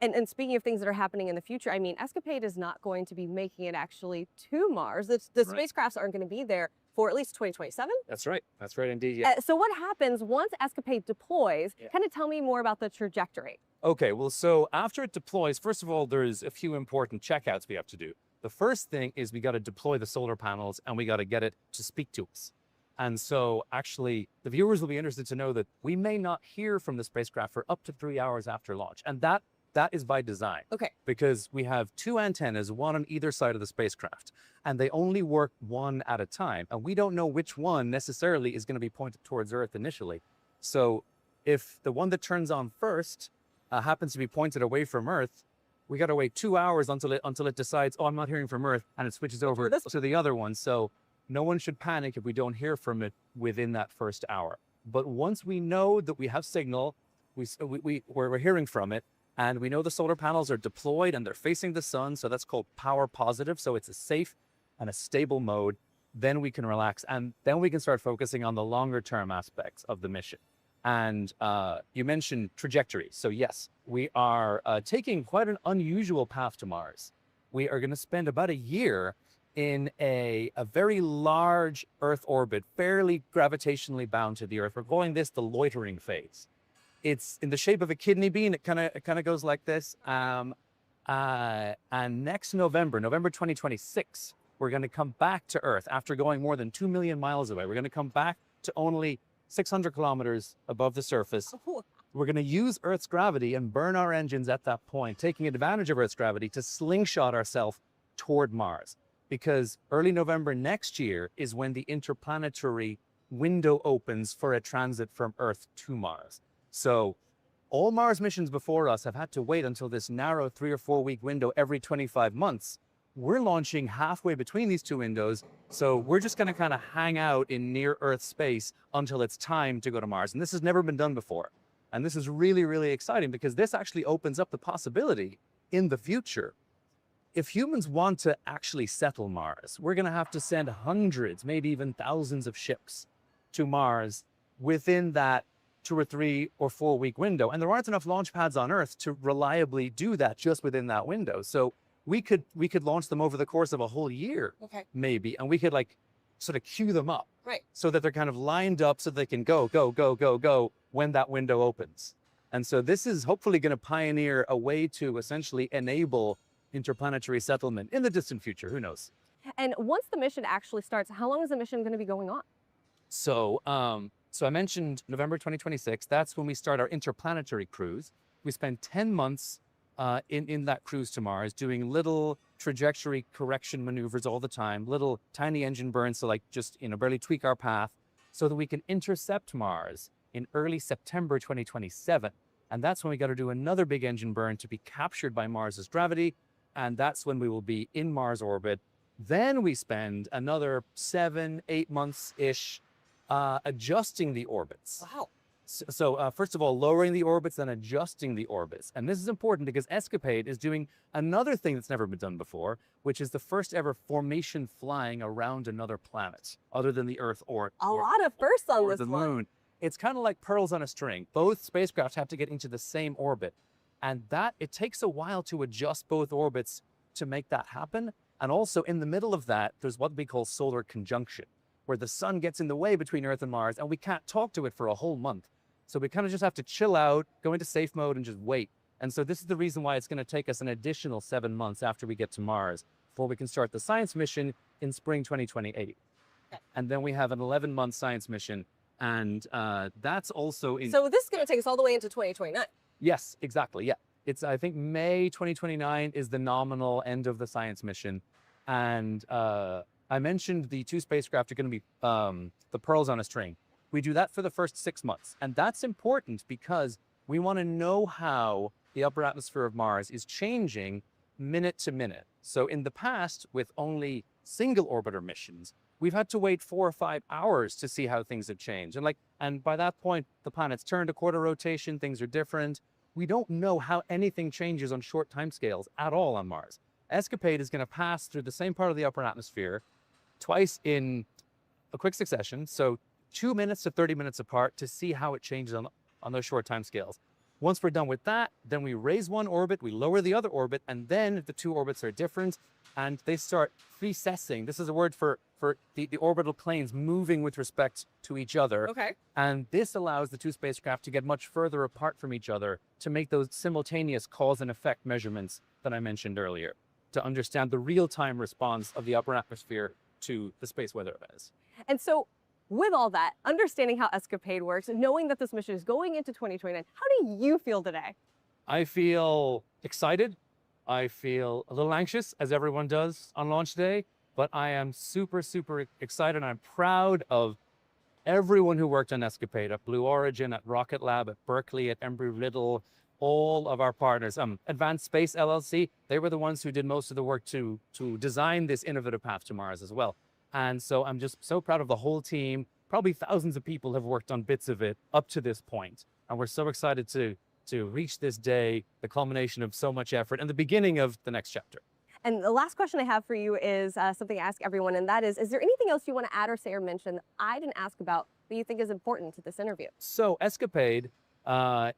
And speaking of things that are happening in the future, I mean, ESCAPADE is not going to be making it actually to Mars. The spacecrafts aren't going to be there for at least 2027. That's right indeed, yeah. So what happens once ESCAPADE deploys? Kind of tell me more about the trajectory. Okay, well, so after it deploys, first of all, there's a few important checkouts we have to do. The first thing is we got to deploy the solar panels and we got to get it to speak to us. And so actually, the viewers will be interested to know that we may not hear from the spacecraft for up to 3 hours after launch. And that is by design. Okay. Because we have 2 antennas, one on either side of the spacecraft, and they only work one at a time. And we don't know which one necessarily is going to be pointed towards Earth initially. So if the one that turns on first happens to be pointed away from Earth, we got to wait 2 hours until it decides, oh, I'm not hearing from Earth, and it switches over to the other one. So no one should panic if we don't hear from it within that first hour. But once we know that we have signal, we're hearing from it, and we know the solar panels are deployed and they're facing the sun, so that's called power positive. So it's a safe and a stable mode. Then we can relax, and then we can start focusing on the longer term aspects of the mission. And you mentioned trajectory. So yes, we are taking quite an unusual path to Mars. We are going to spend about a year in a very large Earth orbit, fairly gravitationally bound to the Earth. We're calling this the loitering phase. It's in the shape of a kidney bean. It kind of goes like this. And next November 2026, we're going to come back to Earth after going more than 2 million miles away. We're going to come back to only 600 kilometers above the surface. We're going to use Earth's gravity and burn our engines at that point, taking advantage of Earth's gravity to slingshot ourselves toward Mars. Because early November next year is when the interplanetary window opens for a transit from Earth to Mars. So all Mars missions before us have had to wait until this narrow 3 or 4 week window every 25 months. We're launching halfway between these 2 windows, so we're just going to kind of hang out in near Earth space until it's time to go to Mars. And this has never been done before. And this is really, really exciting because this actually opens up the possibility in the future. If humans want to actually settle Mars, we're going to have to send hundreds, maybe even thousands of ships to Mars within that 2 or 3 or 4 week window. And there aren't enough launch pads on Earth to reliably do that just within that window. So we could launch them over the course of a whole year, maybe, and we could like sort of queue them up, so that they're kind of lined up so they can go when that window opens. And so this is hopefully going to pioneer a way to essentially enable interplanetary settlement in the distant future. Who knows? And once the mission actually starts, how long is the mission going to be going on? So, so I mentioned November 2026. That's when we start our interplanetary cruise. We spend 10 months in that cruise to Mars, doing little trajectory correction maneuvers all the time, little tiny engine burns to like just, barely tweak our path so that we can intercept Mars in early September 2027. And that's when we got to do another big engine burn to be captured by Mars's gravity. And that's when we will be in Mars orbit. Then we spend another 7-8 months-ish adjusting the orbits. Wow. So first of all, lowering the orbits, then adjusting the orbits. And this is important because ESCAPADE is doing another thing that's never been done before, which is the first ever formation flying around another planet other than the Earth or a lot of firsts on this the one. Moon. It's kind of like pearls on a string. Both spacecraft have to get into the same orbit. And it takes a while to adjust both orbits to make that happen. And also in the middle of that, there's what we call solar conjunction, where the sun gets in the way between Earth and Mars and we can't talk to it for a whole month. So we kind of just have to chill out, go into safe mode and just wait. And so this is the reason why it's going to take us an additional 7 months after we get to Mars before we can start the science mission in spring 2028. And then we have an 11-month science mission. And that's also in... So this is going to take us all the way into 2029. Yes, exactly. Yeah. It's, I think, May 2029 is the nominal end of the science mission. And I mentioned the 2 spacecraft are going to be the pearls on a string. We do that for the first 6 months. And that's important because we want to know how the upper atmosphere of Mars is changing minute to minute. So in the past, with only single orbiter missions, we've had to wait 4 or 5 hours to see how things have changed. And by that point, the planet's turned a quarter rotation, things are different. We don't know how anything changes on short timescales at all on Mars. ESCAPADE is going to pass through the same part of the upper atmosphere twice in a quick succession, so 2 minutes to 30 minutes apart, to see how it changes on those short time scales. Once we're done with that, then we raise one orbit, we lower the other orbit, and then the two orbits are different, and they start precessing. This is a word for the orbital planes moving with respect to each other. Okay. And this allows the two spacecraft to get much further apart from each other to make those simultaneous cause and effect measurements that I mentioned earlier, to understand the real-time response of the upper atmosphere to the space weather events. And so, with all that, understanding how ESCAPADE works, and knowing that this mission is going into 2029, how do you feel today? I feel excited. I feel a little anxious, as everyone does on launch day, but I am super, super excited. I'm proud of everyone who worked on ESCAPADE, at Blue Origin, at Rocket Lab, at Berkeley, at Embry-Riddle, all of our partners. Advanced Space LLC, they were the ones who did most of the work to design this innovative path to Mars as well. And so I'm just so proud of the whole team. Probably thousands of people have worked on bits of it up to this point. And we're so excited to reach this day, the culmination of so much effort and the beginning of the next chapter. And the last question I have for you is something I ask everyone, and that is there anything else you want to add or say or mention that I didn't ask about that you think is important to this interview? So ESCAPADE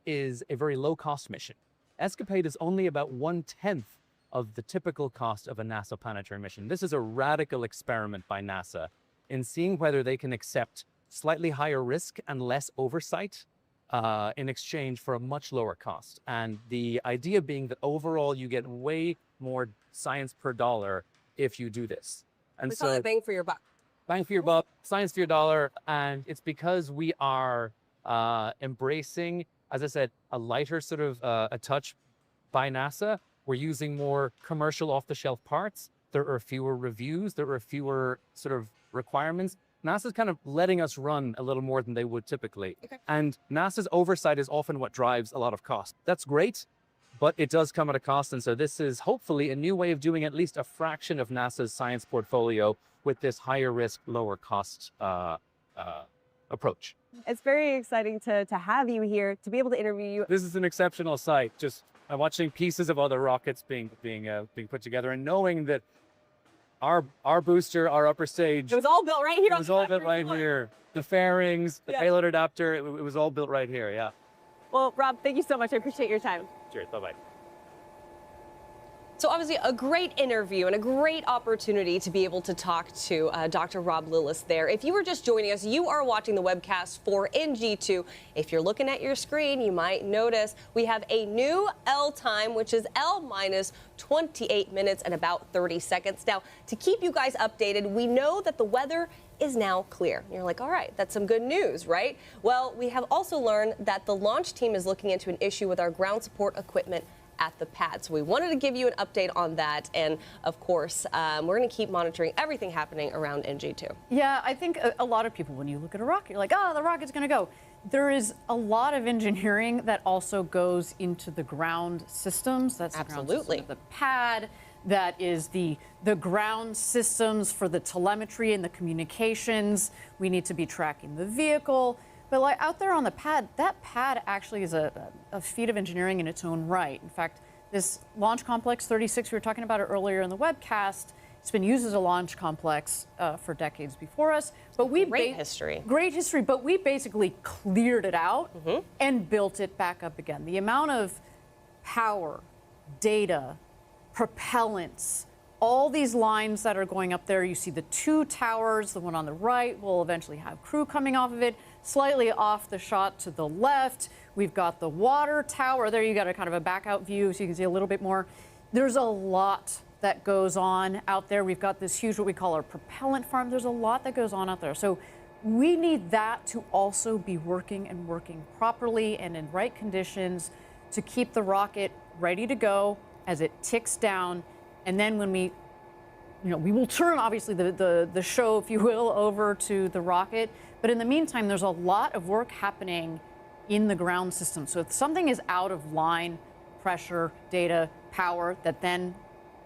is a very low-cost mission. ESCAPADE is only about 1/10 of the typical cost of a NASA planetary mission. This is a radical experiment by NASA in seeing whether they can accept slightly higher risk and less oversight in exchange for a much lower cost. And the idea being that overall you get way more science per dollar if you do this. And we call it bang for your buck. Bang for your buck, science for your dollar. And it's because we are embracing, as I said, a lighter sort of a touch by NASA. We're using more commercial off-the-shelf parts. There are fewer reviews. There are fewer sort of requirements. NASA's kind of letting us run a little more than they would typically. Okay. And NASA's oversight is often what drives a lot of cost. That's great, but it does come at a cost. And so this is hopefully a new way of doing at least a fraction of NASA's science portfolio with this higher risk, lower cost approach. It's very exciting to have you here, to be able to interview you. This is an exceptional sight. Just watching pieces of other rockets being put together and knowing that our booster, our upper stage. It was all built right here. It was all built right here. The fairings, the payload adapter, it was all built right here, yeah. Well, Rob, thank you so much. I appreciate your time. Cheers, bye-bye. So obviously a great interview and a great opportunity to be able to talk to Dr. Rob Lillis there. If you were just joining us, you are watching the webcast for NG2. If you're looking at your screen, you might notice we have a new L time, which is L minus 28 minutes and about 30 seconds. Now, to keep you guys updated, we know that the weather is now clear. You're like, all right, that's some good news, right? Well, we have also learned that the launch team is looking into an issue with our ground support equipment at the pad. So we wanted to give you an update on that. And of course, we're going to keep monitoring everything happening around NG2. Yeah, I think a lot of people, when you look at a rocket, you're like, oh, the rocket's going to go. There is a lot of engineering that also goes into the ground systems. That's the ground system of the pad. That is the ground systems for the telemetry and the communications. We need to be tracking the vehicle. But like out there on the pad, that pad actually is a feat of engineering in its own right. In fact, this Launch Complex 36, we were talking about it earlier in the webcast, it's been used as a launch complex for decades before us. But we Great history, but we basically cleared it out and built it back up again. The amount of power, data, propellants, all these lines that are going up there. You see the two towers, the one on the right will eventually have crew coming off of it. Slightly off the shot to the left, we've got the water tower. There you got a kind of a back out view so you can see a little bit more. There's a lot that goes on out there. We've got this huge, what we call our propellant farm. There's a lot that goes on out there. So we need that to also be working and working properly and in right conditions to keep the rocket ready to go as it ticks down. And then when we will turn, obviously, the show, if you will, over to the rocket. But in the meantime, there's a lot of work happening in the ground system. So if something is out of line, pressure, data, power, that then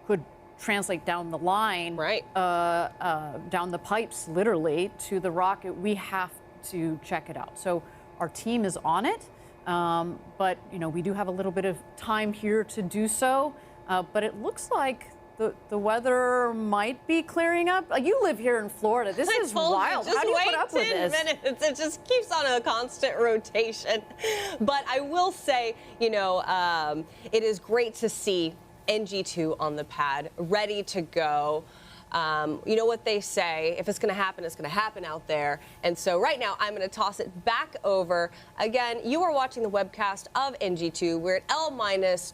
could translate down the line, down the pipes, literally, to the rocket, we have to check it out. So our team is on it. But, we do have a little bit of time here to do so. But it looks like the weather might be clearing up. You live here in Florida. This is wild. Just How do you wait put up with 10 this? minutes. It just keeps on a constant rotation. But I will say, you know, it is great to see NG2 on the pad, ready to go. You know what they say, if it's going to happen, it's going to happen out there. And so right now, I'm going to toss it back over. Again, you are watching the webcast of NG2. We're at L-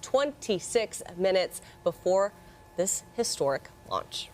26 minutes before this historic launch.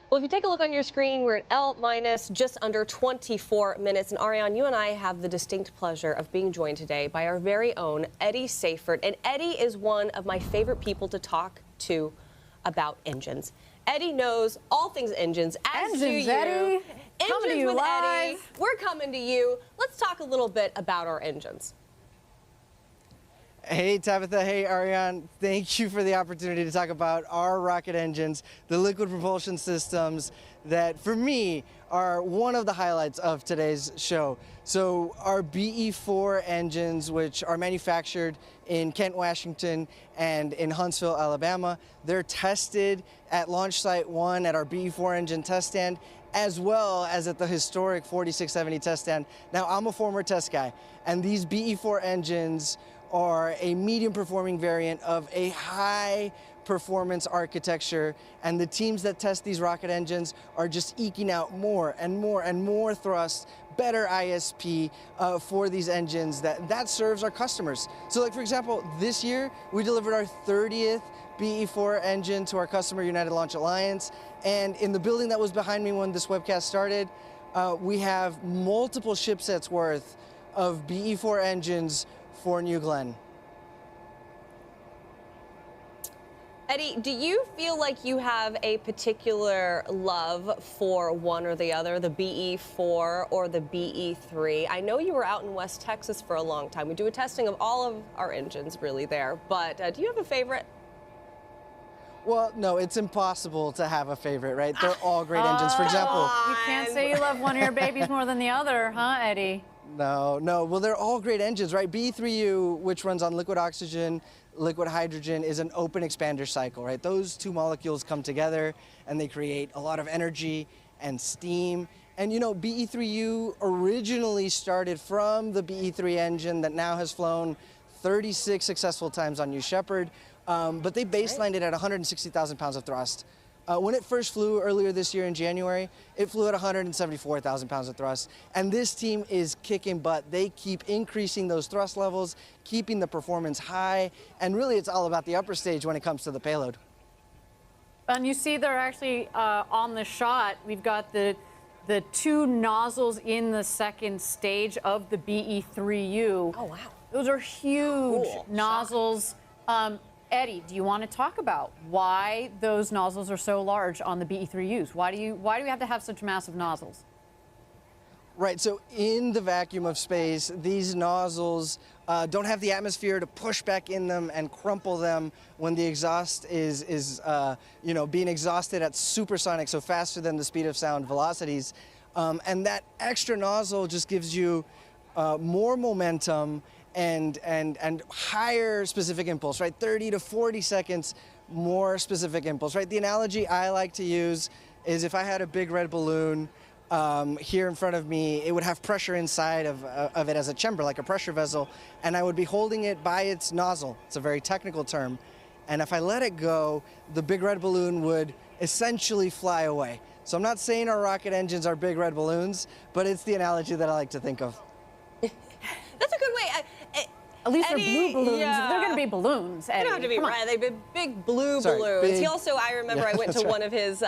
Well, if you take a look on your screen, we're at L- just under 24 minutes. And Ariane, you and I have the distinct pleasure of being joined today by our very own Eddie Seyfert. And Eddie is one of my favorite people to talk to about engines. Eddie knows all things engines, as do you. Eddie. Engines Coming to you with live. Eddie. We're coming to you. Let's talk a little bit about our engines. Hey Tabitha, hey Ariane, thank you for the opportunity to talk about our rocket engines, the liquid propulsion systems that for me are one of the highlights of today's show. So our BE4 engines, which are manufactured in Kent, Washington and in Huntsville, Alabama, they're tested at Launch Site 1 at our BE4 engine test stand, as well as at the historic 4670 test stand. Now, I'm a former test guy, and these BE4 engines are a medium performing variant of a high performance architecture, and the teams that test these rocket engines are just eking out more and more and more thrust, better ISP for these engines that serves our customers. So like for example, this year we delivered our 30th BE4 engine to our customer, United Launch Alliance, and in the building that was behind me when this webcast started, we have multiple shipsets worth of BE4 engines for New Glenn. Eddie, do you feel like you have a particular love for one or the other, the BE4 or the BE3? I know you were out in West Texas for a long time. We do a testing of all of our engines really there, but do you have a favorite? Well, no, it's impossible to have a favorite, right? They're all great engines. For example, You can't say you love one of your babies more than the other, huh, Eddie? No. Well, they're all great engines, right? BE3U, which runs on liquid oxygen, liquid hydrogen, is an open expander cycle, right? Those two molecules come together and they create a lot of energy and steam. And you know, BE3U originally started from the BE3 engine that now has flown 36 successful times on New Shepard, but they baselined it at 160,000 pounds of thrust. When it first flew earlier this year in January, it flew at 174,000 pounds of thrust. And this team is kicking butt. They keep increasing those thrust levels, keeping the performance high. And really, it's all about the upper stage when it comes to the payload. And you see they're actually on the shot. We've got the two nozzles in the second stage of the BE-3U. Oh, wow. Those are huge nozzles. Eddie, do you want to talk about why those nozzles are so large on the BE-3Us? Why do you have to have such massive nozzles? Right, so in the vacuum of space, these nozzles don't have the atmosphere to push back in them and crumple them when the exhaust is being exhausted at supersonic, so faster than the speed of sound velocities. And that extra nozzle just gives you more momentum and higher specific impulse, right? 30 to 40 seconds more specific impulse, right? The analogy I like to use is if I had a big red balloon here in front of me, it would have pressure inside of it as a chamber, like a pressure vessel, and I would be holding it by its nozzle. It's a very technical term. And if I let it go, the big red balloon would essentially fly away. So I'm not saying our rocket engines are big red balloons, but it's the analogy that I like to think of. That's a good way. At least Eddie, they're blue balloons. yeah. They're going to be balloons, Eddie. They don't have to be Come on. red. They've been big blue Sorry, balloons. big- He also, I remember, Yeah, I went to that's one right. of his,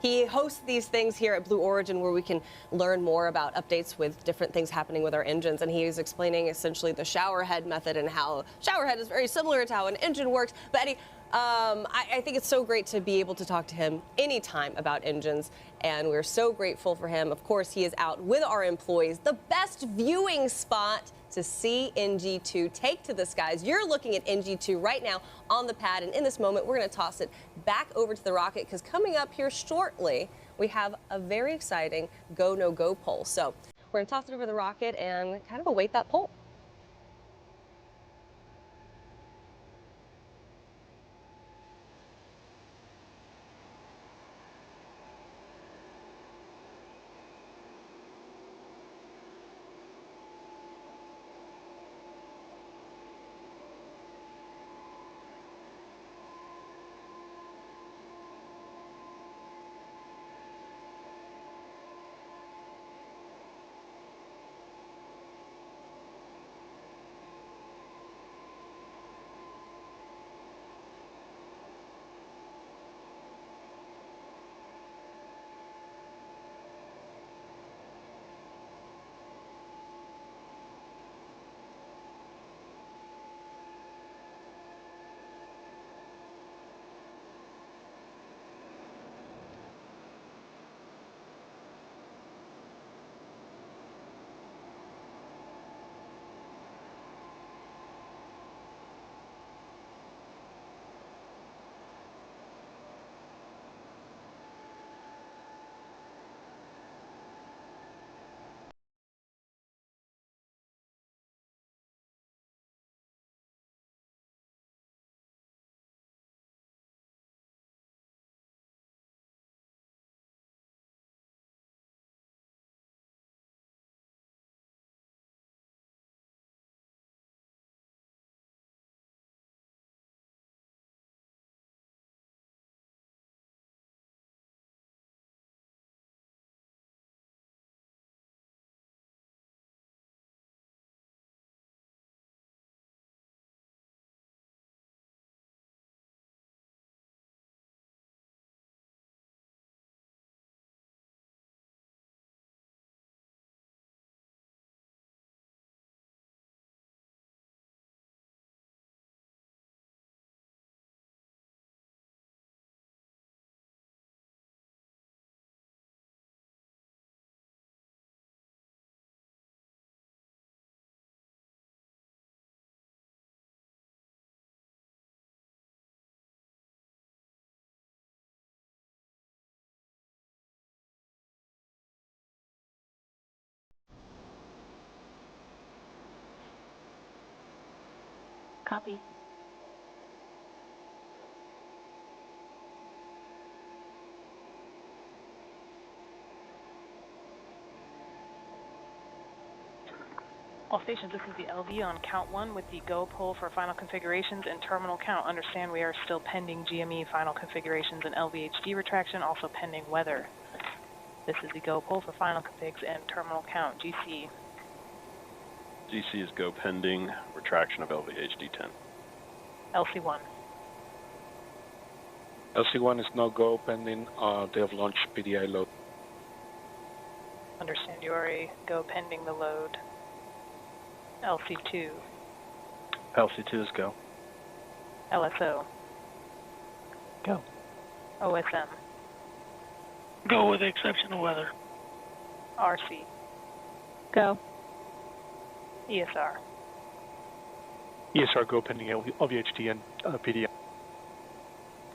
he hosts these things here at Blue Origin where we can learn more about updates with different things happening with our engines. And he was explaining essentially the shower head method and how shower head is very similar to how an engine works. But Eddie, I think it's so great to be able to talk to him anytime about engines, and we're so grateful for him. Of course, he is out with our employees. The best viewing spot to see NG2 take to the skies. You're looking at NG2 right now on the pad, and in this moment, we're going to toss it back over to the rocket, because coming up here shortly, we have a very exciting go, no go poll. So we're going to toss it over the rocket and kind of await that poll. Copy. All stations, this is the LV on count 1 with the go poll for final configurations and terminal count. Understand we are still pending GME final configurations and LVHD retraction, also pending weather. This is the go poll for final configs and terminal count. GC. GC is go pending retraction of LVHD10. LC1. LC1 is no go pending day of launch PDI load. Understand you are a go pending the load. LC2. LC2 is go. LSO. Go. OSM. Go with the exception of weather. RC. Go. ESR. ESR go pending LVHD and PDI.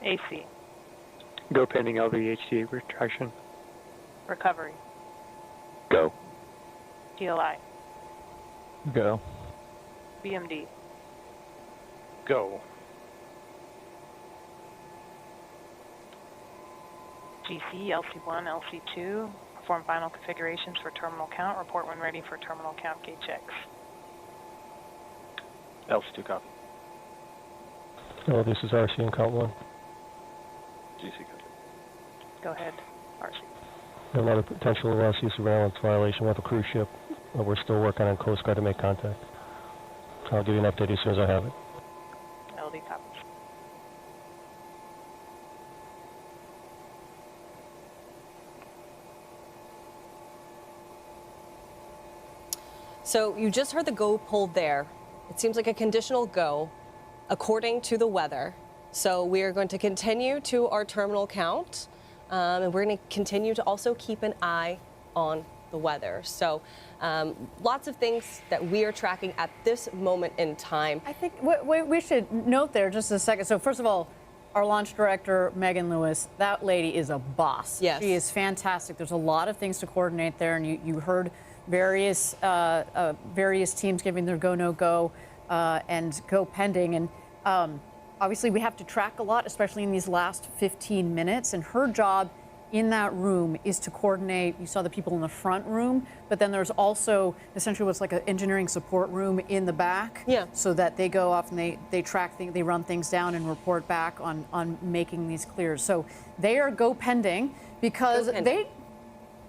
AC. Go pending LVHD retraction. Recovery. Go. TLI. Go. BMD. Go. GC, LC1, LC2. Perform final configurations for terminal count. Report when ready for terminal count gate checks. LC2 copy. Oh, this is RC on count 1. GC copy. Go ahead, RC. A lot of potential sea surveillance violation with a cruise ship. We're still working on Coast Guard to make contact. I'll give you an update as soon as I have it. LD copies. So you just heard the go poll there. It seems like a conditional go according to the weather. So we are going to continue to our terminal count, and we're going to continue to also keep an eye on the weather. So lots of things that we are tracking at this moment in time. I think we should note there just a second. So first of all, our launch director, Megan Lewis, that lady is a boss. Yes. She is fantastic. There's a lot of things to coordinate there, and you heard various teams giving their go, no go, and go pending. And obviously we have to track a lot, especially in these last 15 minutes. And her job in that room is to coordinate. You saw the people in the front room, but then there's also essentially what's like an engineering support room in the back. Yeah. So that they go off and they track things, they run things down and report back on making these clears. So they are go pending because they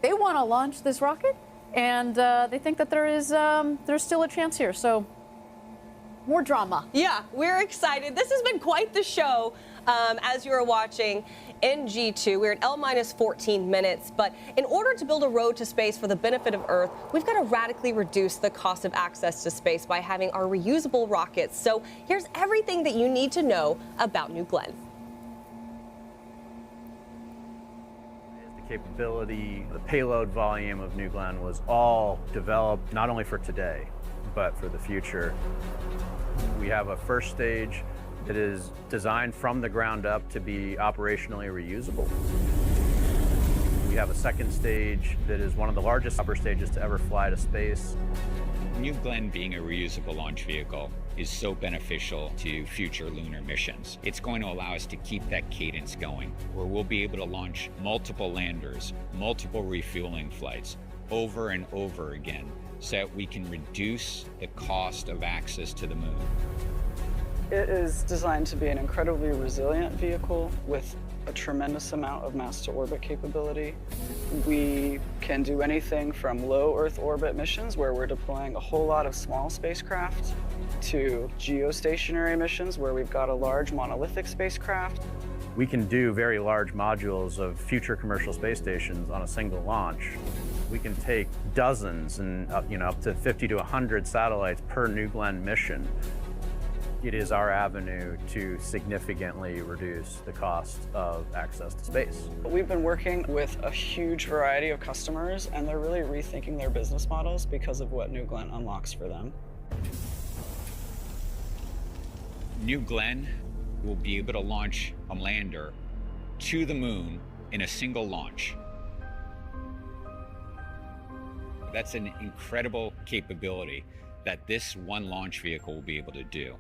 want to launch this rocket, and they think that there's still a chance here. So more drama. Yeah, we're excited. This has been quite the show. As you are watching in G2, we're at L-minus 14 minutes, but in order to build a road to space for the benefit of Earth, we've got to radically reduce the cost of access to space by having our reusable rockets. So here's everything that you need to know about New Glenn. The capability, the payload volume of New Glenn was all developed not only for today, but for the future. We have a first stage that is designed from the ground up to be operationally reusable. We have a second stage that is one of the largest upper stages to ever fly to space. New Glenn being a reusable launch vehicle is so beneficial to future lunar missions. It's going to allow us to keep that cadence going, where we'll be able to launch multiple landers, multiple refueling flights over and over again, so that we can reduce the cost of access to the moon. It is designed to be an incredibly resilient vehicle with a tremendous amount of mass to orbit capability. We can do anything from low Earth orbit missions where we're deploying a whole lot of small spacecraft to geostationary missions where we've got a large monolithic spacecraft. We can do very large modules of future commercial space stations on a single launch. We can take dozens and up to 50 to 100 satellites per New Glenn mission. It is our avenue to significantly reduce the cost of access to space. We've been working with a huge variety of customers, and they're really rethinking their business models because of what New Glenn unlocks for them. New Glenn will be able to launch a lander to the moon in a single launch. That's an incredible capability that this one launch vehicle will be able to do.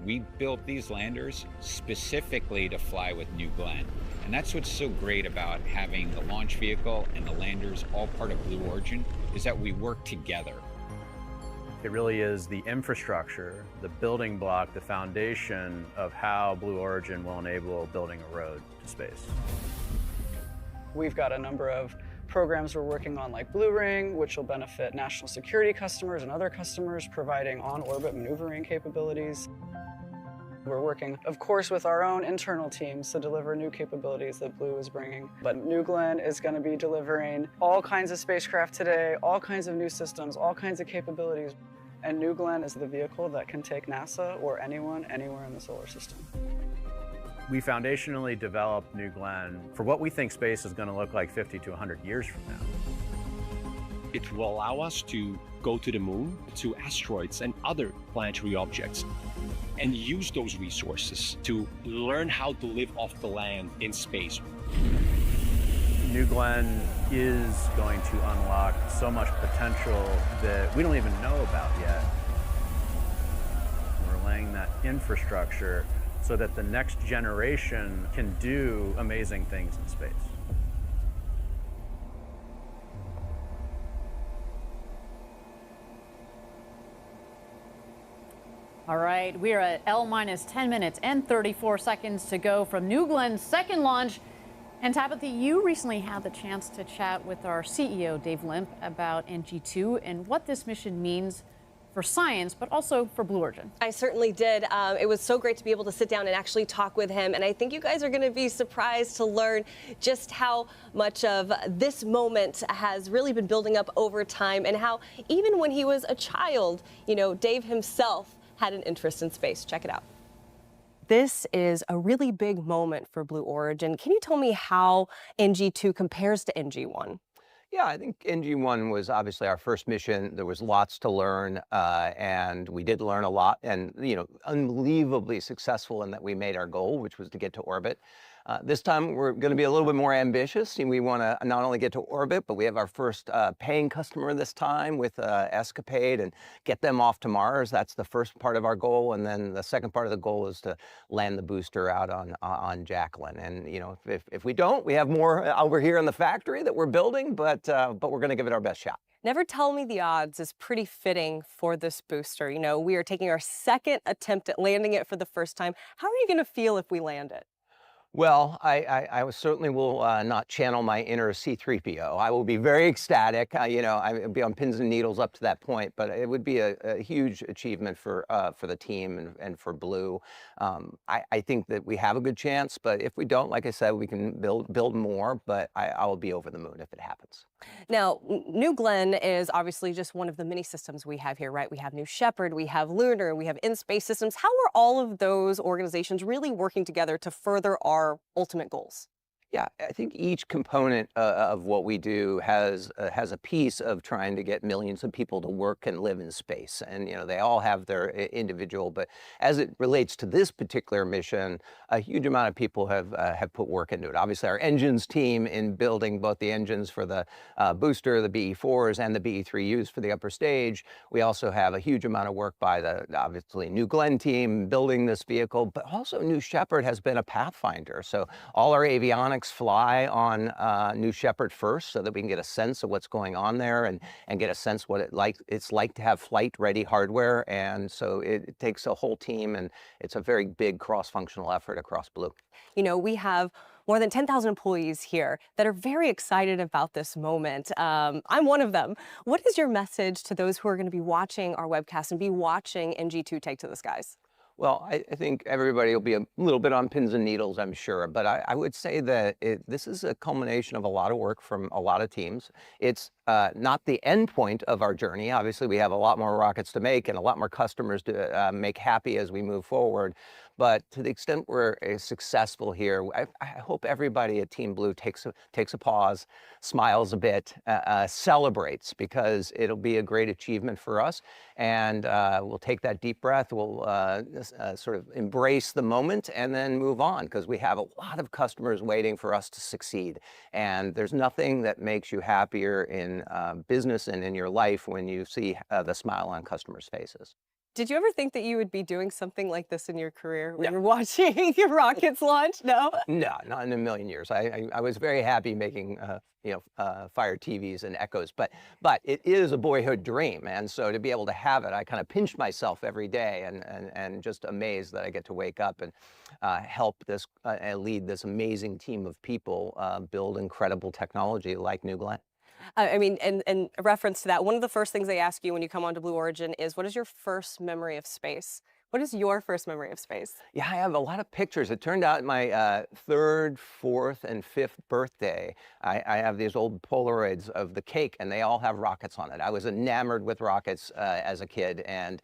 We built these landers specifically to fly with New Glenn. And that's what's so great about having the launch vehicle and the landers all part of Blue Origin, is that we work together. It really is the infrastructure, the building block, the foundation of how Blue Origin will enable building a road to space. We've got a number of programs we're working on like Blue Ring, which will benefit national security customers and other customers, providing on-orbit maneuvering capabilities. We're working, of course, with our own internal teams to deliver new capabilities that Blue is bringing. But New Glenn is going to be delivering all kinds of spacecraft today, all kinds of new systems, all kinds of capabilities. And New Glenn is the vehicle that can take NASA or anyone, anywhere in the solar system. We foundationally developed New Glenn for what we think space is going to look like 50 to 100 years from now. It will allow us to go to the moon, to asteroids and other planetary objects, and use those resources to learn how to live off the land in space. New Glenn is going to unlock so much potential that we don't even know about yet. We're laying that infrastructure so that the next generation can do amazing things in space. All right, we are at L-10 minutes and 34 seconds to go from New Glenn's second launch. And Tabitha, you recently had the chance to chat with our CEO, Dave Limp, about NG2 and what this mission means for science, but also for Blue Origin. I certainly did. It was so great to be able to sit down and actually talk with him. And I think you guys are going to be surprised to learn just how much of this moment has really been building up over time, and how even when he was a child, you know, Dave himself had an interest in space. Check it out. This is a really big moment for Blue Origin. Can you tell me how NG2 compares to NG1? Yeah, I think NG1 was obviously our first mission. There was lots to learn, and we did learn a lot, and unbelievably successful in that we made our goal, which was to get to orbit. This time we're going to be a little bit more ambitious, and we want to not only get to orbit, but we have our first paying customer this time with ESCAPADE, and get them off to Mars. That's the first part of our goal, and then the second part of the goal is to land the booster out on Jacqueline. And if we don't, we have more over here in the factory that we're building, but we're going to give it our best shot. Never Tell Me the Odds is pretty fitting for this booster. You know, we are taking our second attempt at landing it for the first time. How are you going to feel if we land it? Well, I certainly will not channel my inner C-3PO. I will be very ecstatic. I'll be on pins and needles up to that point, but it would be a huge achievement for the team and for Blue. I think that we have a good chance, but if we don't, like I said, we can build more, but I will be over the moon if it happens. Now, New Glenn is obviously just one of the many systems we have here, right? We have New Shepard, we have Lunar, we have In-Space Systems. How are all of those organizations really working together to further our ultimate goals? Yeah, I think each component of what we do has a piece of trying to get millions of people to work and live in space, and they all have their individual. But as it relates to this particular mission, a huge amount of people have put work into it. Obviously, our engines team in building both the engines for the booster, the BE-4s, and the BE-3Us for the upper stage. We also have a huge amount of work by the obviously New Glenn team building this vehicle, but also New Shepard has been a pathfinder. So all our avionics fly on New Shepard first, so that we can get a sense of what's going on there and get a sense what it's like to have flight-ready hardware. And so it takes a whole team, and it's a very big cross-functional effort across Blue. We have more than 10,000 employees here that are very excited about this moment. I'm one of them. What is your message to those who are going to be watching our webcast and be watching NG2 take to the skies? Well, I think everybody will be a little bit on pins and needles, I'm sure. But I would say that this is a culmination of a lot of work from a lot of teams. It's not the end point of our journey. Obviously, we have a lot more rockets to make and a lot more customers to make happy as we move forward. But to the extent we're successful here, I hope everybody at Team Blue takes a pause, smiles a bit, celebrates, because it'll be a great achievement for us. And we'll take that deep breath. We'll sort of embrace the moment and then move on, because we have a lot of customers waiting for us to succeed. And there's nothing that makes you happier in business and in your life when you see the smile on customers' faces. Did you ever think that you would be doing something like this in your career when you're watching your rockets launch? No? No, not in a million years. I was very happy making Fire TVs and Echoes, but it is a boyhood dream, and so to be able to have it, I kind of pinch myself every day, and just amazed that I get to wake up and help this and lead this amazing team of people build incredible technology like New Glenn. I mean, and in reference to that, one of the first things they ask you when you come onto Blue Origin is, what is your first memory of space? What is your first memory of space? Yeah, I have a lot of pictures. It turned out my third, fourth, and fifth birthday, I have these old Polaroids of the cake, and they all have rockets on it. I was enamored with rockets as a kid, and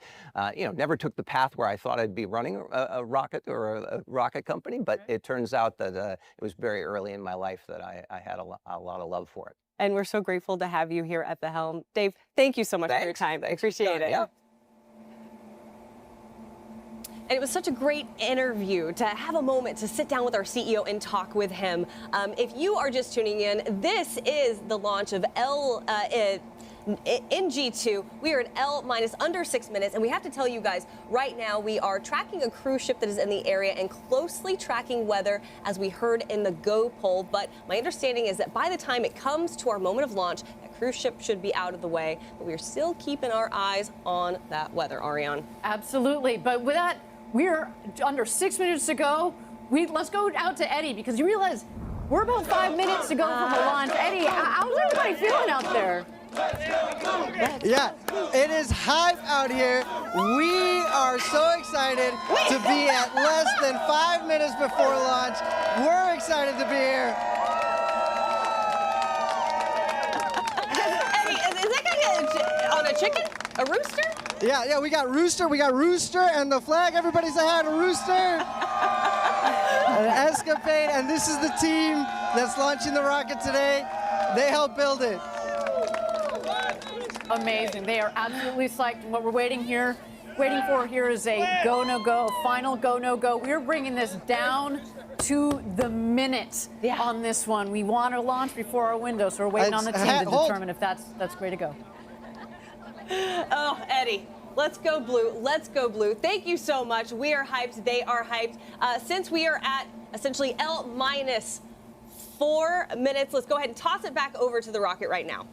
never took the path where I thought I'd be running a rocket or a rocket company. But it turns out that it was very early in my life that I had a lot of love for it. And we're so grateful to have you here at the helm. Dave, thank you so much for your time. I appreciate it. Yeah. And it was such a great interview to have a moment to sit down with our CEO and talk with him. If you are just tuning in, this is the launch of NG2. We are at L minus under 6 minutes, and we have to tell you guys right now we are tracking a cruise ship that is in the area and closely tracking weather, as we heard in the go poll. But my understanding is that by the time it comes to our moment of launch, that cruise ship should be out of the way. But we're still keeping our eyes on that weather, Ariane. Absolutely. But with that, we're under 6 minutes to go. Let's go out to Eddie, because you realize we're about 5 minutes to go from the launch. Eddie, how's everybody feeling out there? Yeah, it is hype out here. We are so excited to be at less than 5 minutes before launch. We're excited to be here. Eddie, is that guy on a chicken? A rooster? Yeah, we got Rooster, and the flag. Everybody say hi to Rooster. An Escapade, and this is the team that's launching the rocket today. They helped build it. Amazing. They are absolutely psyched. What we're waiting for here is a go, no go, a final go, no go. We're bringing this down to the minute on this one. We want to launch before our window, so we're waiting on the team to determine if that's way to go. Oh, Eddie, let's go blue. Let's go blue. Thank you so much. We are hyped. They are hyped. Since we are at essentially L minus 4 minutes, let's go ahead and toss it back over to the rocket right now.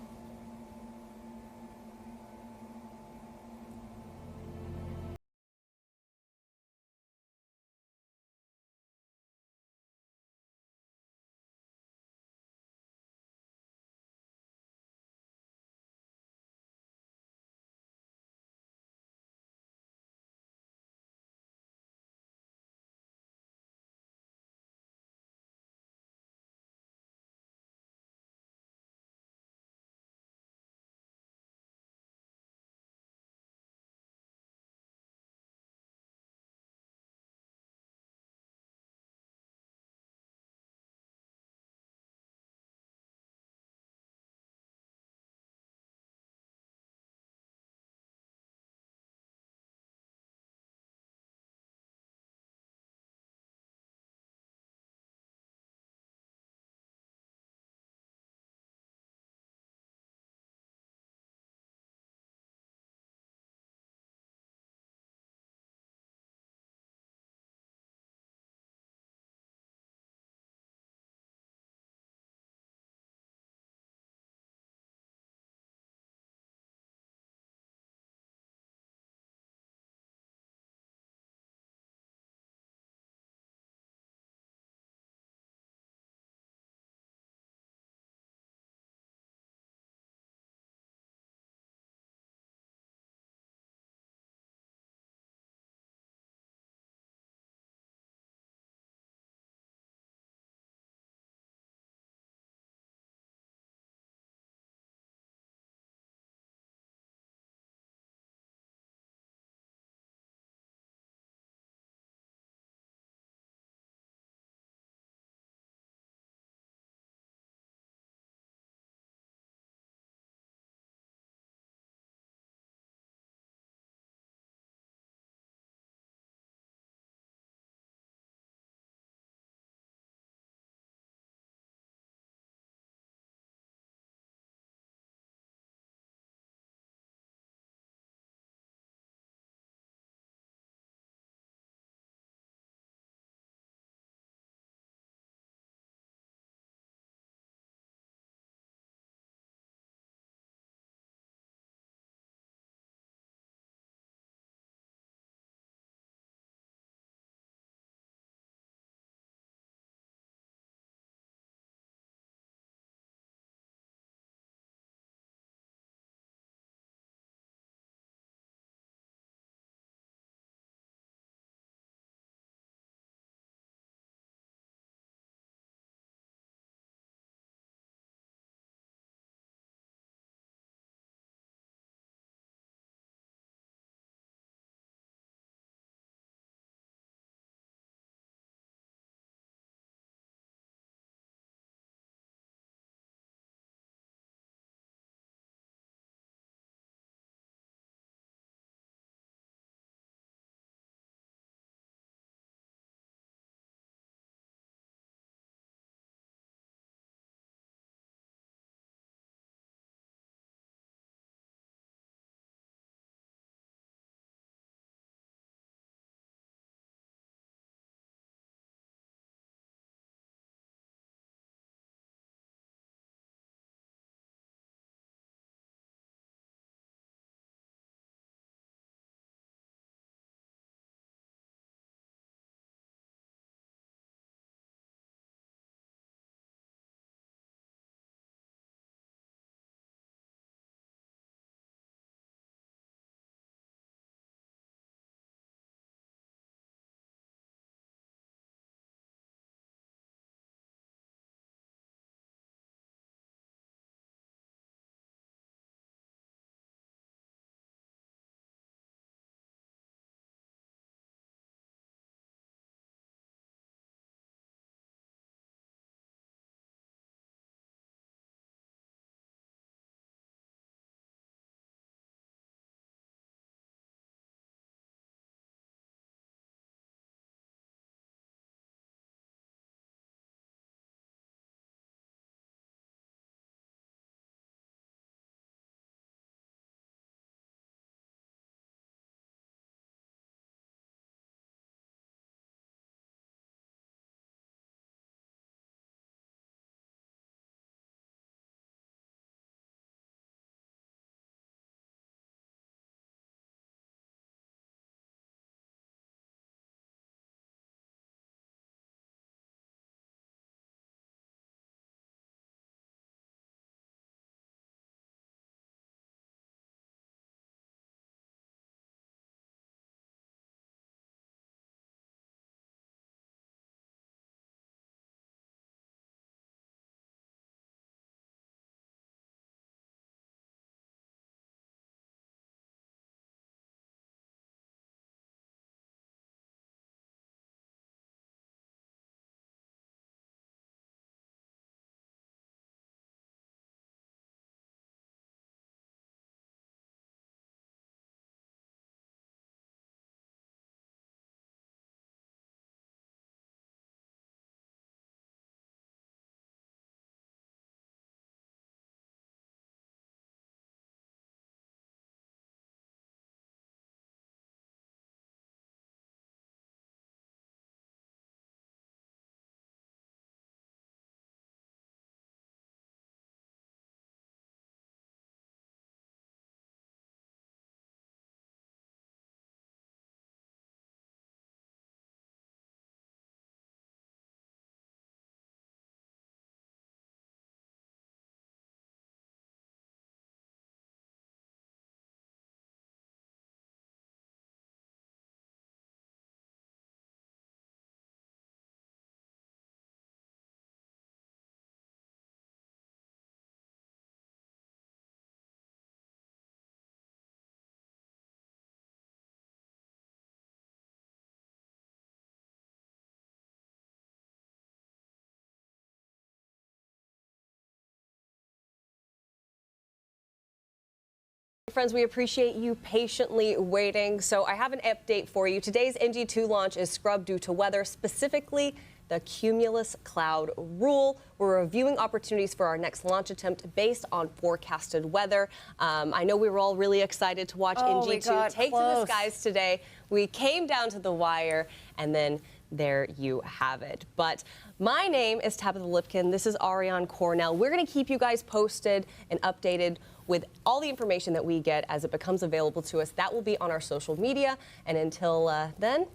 friends, we appreciate you patiently waiting. So I have an update for you. Today's NG2 launch is scrubbed due to weather, specifically the cumulus cloud rule. We're reviewing opportunities for our next launch attempt based on forecasted weather. I know we were all really excited to watch NG2 take to the skies today. We came down to the wire, and then there you have it. But my name is Tabitha Lipkin. This is Ariane Cornell. We're going to keep you guys posted and updated with all the information that we get as it becomes available to us. That will be on our social media. And until then,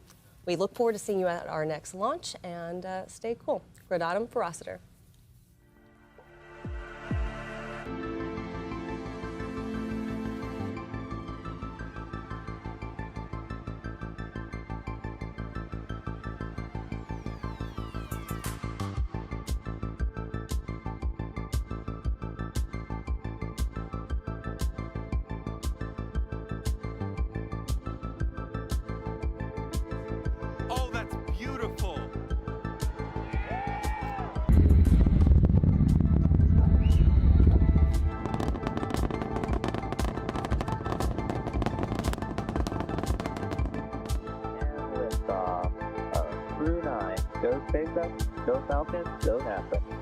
we look forward to seeing you at our next launch, and stay cool. Gradatum Ferociter. Oh, that's beautiful. Liftoff of Crew 9. Go SpaceX, go Falcon, go NASA.